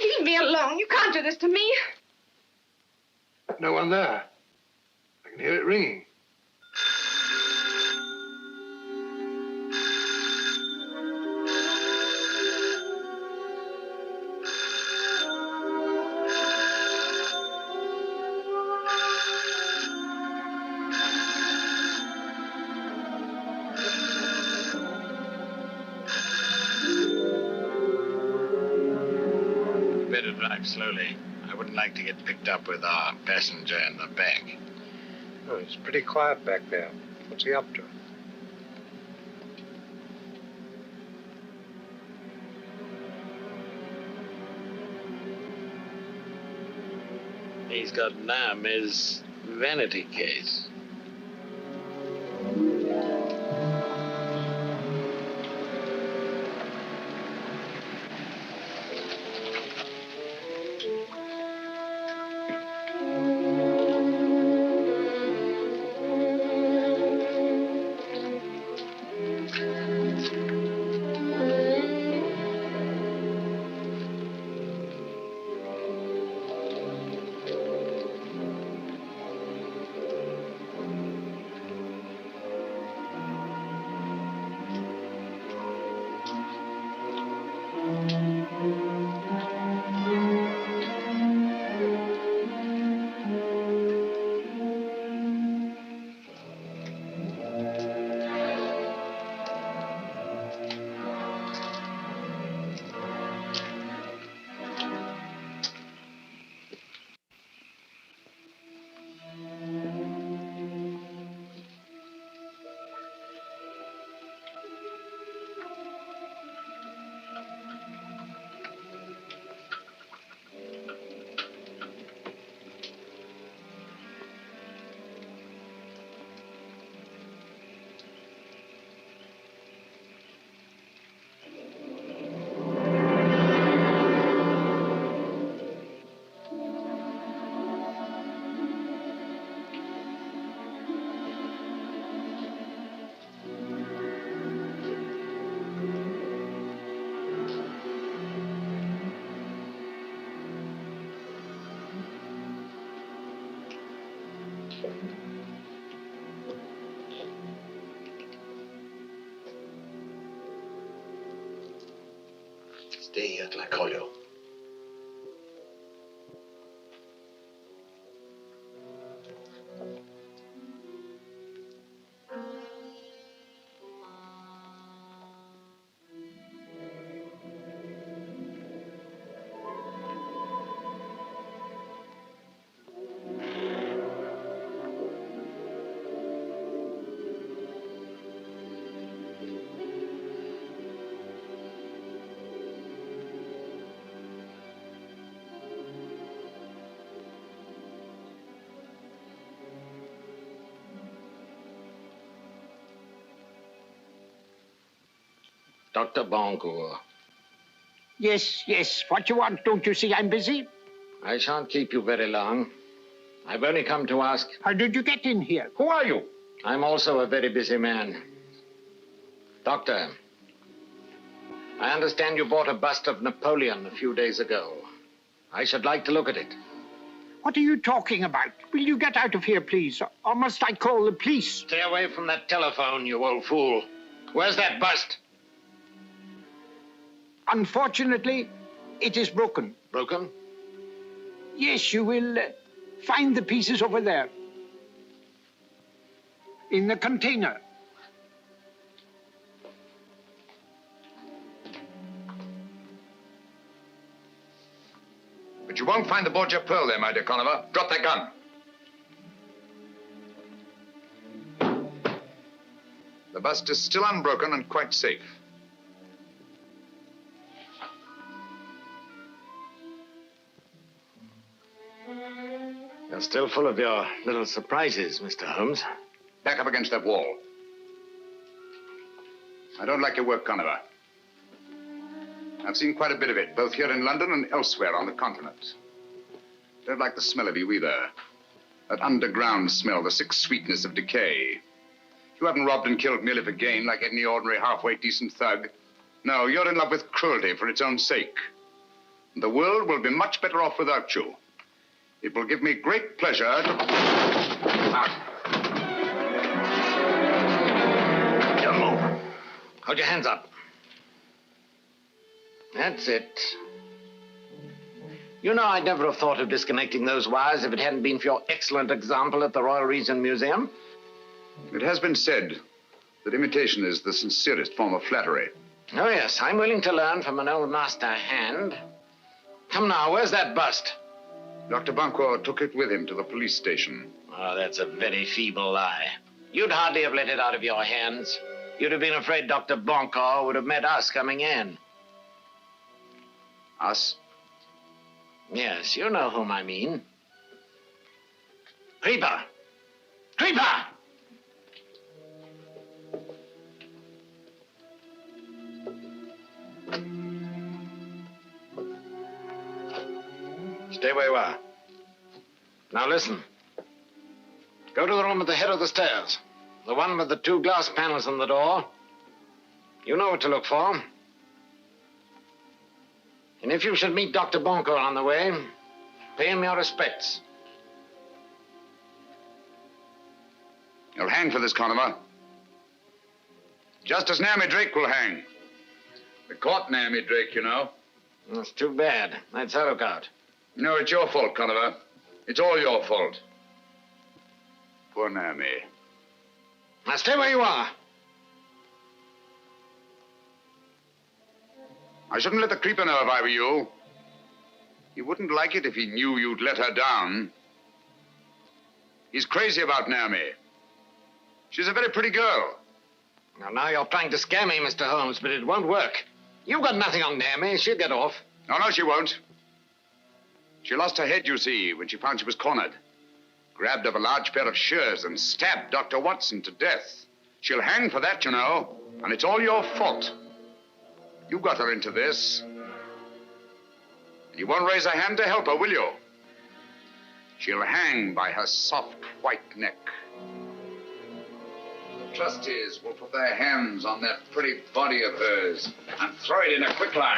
S3: Leave me alone. You can't do this to me.
S9: No one there. I can hear it ringing.
S8: Drive slowly. I wouldn't like to get picked up with our passenger in the back.
S17: Oh, it's pretty quiet back there. What's he up to?
S8: He's got Naomi's vanity case.
S18: Stay here till I call you.
S8: Dr. Boncourt.
S6: Yes, yes. What you want? Don't you see I'm busy?
S8: I shan't keep you very long. I've only come to ask...
S6: How did you get in here? Who are you?
S8: I'm also a very busy man. Doctor, I understand you bought a bust of Napoleon a few days ago. I should like to look at it.
S6: What are you talking about? Will you get out of here, please? Or must I call the police?
S8: Stay away from that telephone, you old fool. Where's that bust?
S6: Unfortunately, it is broken.
S8: Broken?
S6: Yes, you will find the pieces over there. In the container.
S13: But you won't find the Borgia pearl there, my dear Conover. Drop that gun. The bust is still unbroken and quite safe.
S8: You're still full of your little surprises, Mr. Holmes.
S13: Back up against that wall. I don't like your work, Conover. I've seen quite a bit of it, both here in London and elsewhere on the continent. Don't like the smell of you either. That underground smell, the sick sweetness of decay. You haven't robbed and killed merely for gain like any ordinary halfway decent thug. No, you're in love with cruelty for its own sake. The world will be much better off without you. It will give me great pleasure to...
S8: Don't move. Hold your hands up. That's it. You know, I'd never have thought of disconnecting those wires if it hadn't been for your excellent example at the Royal Regent Museum.
S13: It has been said that imitation is the sincerest form of flattery.
S8: Oh, yes, I'm willing to learn from an old master hand. Come now, where's that bust?
S13: Dr. Boncourt took it with him to the police station.
S8: Oh, that's a very feeble lie. You'd hardly have let it out of your hands. You'd have been afraid Dr. Boncourt would have met us coming in.
S13: Us?
S8: Yes, you know whom I mean. Creeper! Creeper! Stay where you are. Now listen. Go to the room at the head of the stairs. The one with the 2 glass panels on the door. You know what to look for. And if you should meet Dr. Boncourt on the way, pay him your respects.
S13: You'll hang for this, Conover. Just as Naomi Drake will hang. We caught Naomi Drake, you know.
S8: That's too bad. That's her lookout.
S13: No, it's your fault, Conover. It's all your fault. Poor Naomi.
S8: Now stay where you are.
S13: I shouldn't let the creeper know if I were you. He wouldn't like it if he knew you'd let her down. He's crazy about Naomi. She's a very pretty girl.
S8: Now you're trying to scare me, Mr. Holmes, but it won't work. You've got nothing on Naomi. She'll get off.
S13: No, she won't. She lost her head, you see, when she found she was cornered. Grabbed up a large pair of shears and stabbed Dr. Watson to death. She'll hang for that, you know, and it's all your fault. You got her into this. You won't raise a hand to help her, will you? She'll hang by her soft white neck. The trustees will put their hands on that pretty body of hers and throw it in a quicklime.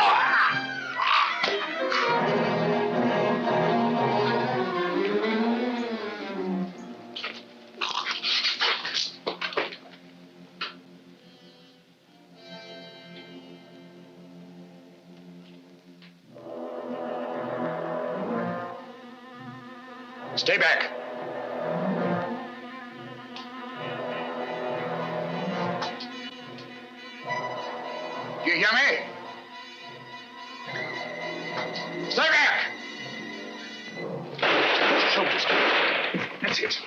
S13: Stay back. Do you hear me? Stay back!
S10: Shoulders. That's it.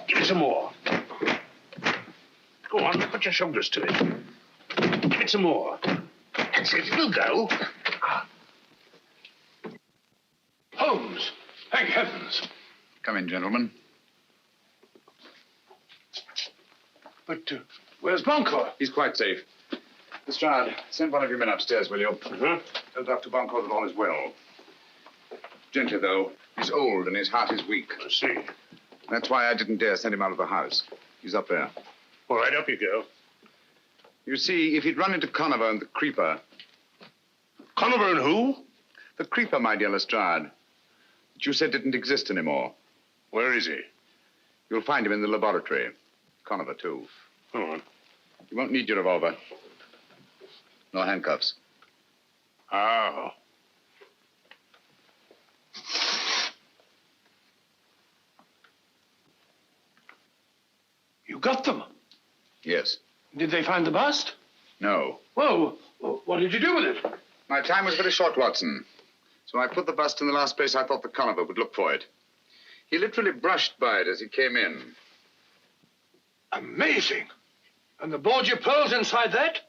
S10: Give it some more. Go on, put your shoulders to it. Give it some more. That's it, it'll go.
S9: Holmes! Thank heavens.
S13: Come in, gentlemen.
S9: But where's Bunker?
S13: He's quite safe. Lestrade, send one of your men upstairs, will you? Tell Dr. Bunker that all is well. Gently, though. He's old and his heart is weak.
S10: I see.
S13: That's why I didn't dare send him out of the house. He's up there.
S10: All right, up you go.
S13: You see, if he'd run into Conover and the Creeper...
S10: Conover and who?
S13: The Creeper, my dear Lestrade. That you said didn't exist anymore.
S10: Where is he?
S13: You'll find him in the laboratory. Conover, too.
S10: Go on.
S13: You won't need your revolver. No handcuffs.
S10: Oh.
S9: You got them?
S13: Yes.
S9: Did they find the bust?
S13: No.
S9: Well, what did you do with it?
S13: My time was very short, Watson. So I put the bust in the last place I thought the Conover would look for it. He literally brushed by it as he came in.
S9: Amazing. And the Borgia pearls inside that?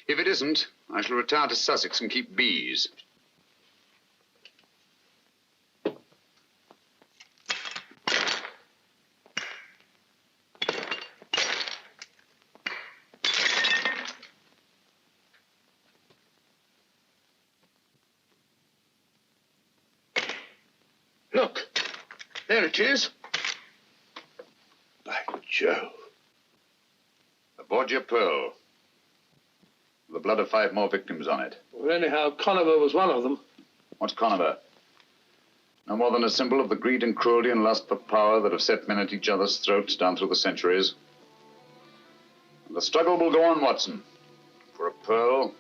S13: If it isn't, I shall retire to Sussex and keep bees.
S9: Look, there it is. By Jove.
S13: The Borgia pearl. The blood of 5 more victims on it.
S9: Well, anyhow, Conover was one of them.
S13: What's Conover? No more than a symbol of the greed and cruelty and lust for power that have set men at each other's throats down through the centuries. And the struggle will go on, Watson. For a pearl,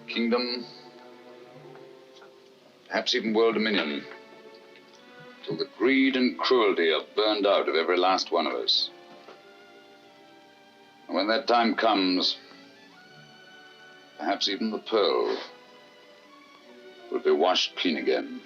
S13: kingdom, perhaps even world dominion. Till the greed and cruelty are burned out of every last one of us. And when that time comes, perhaps even the pearl will be washed clean again.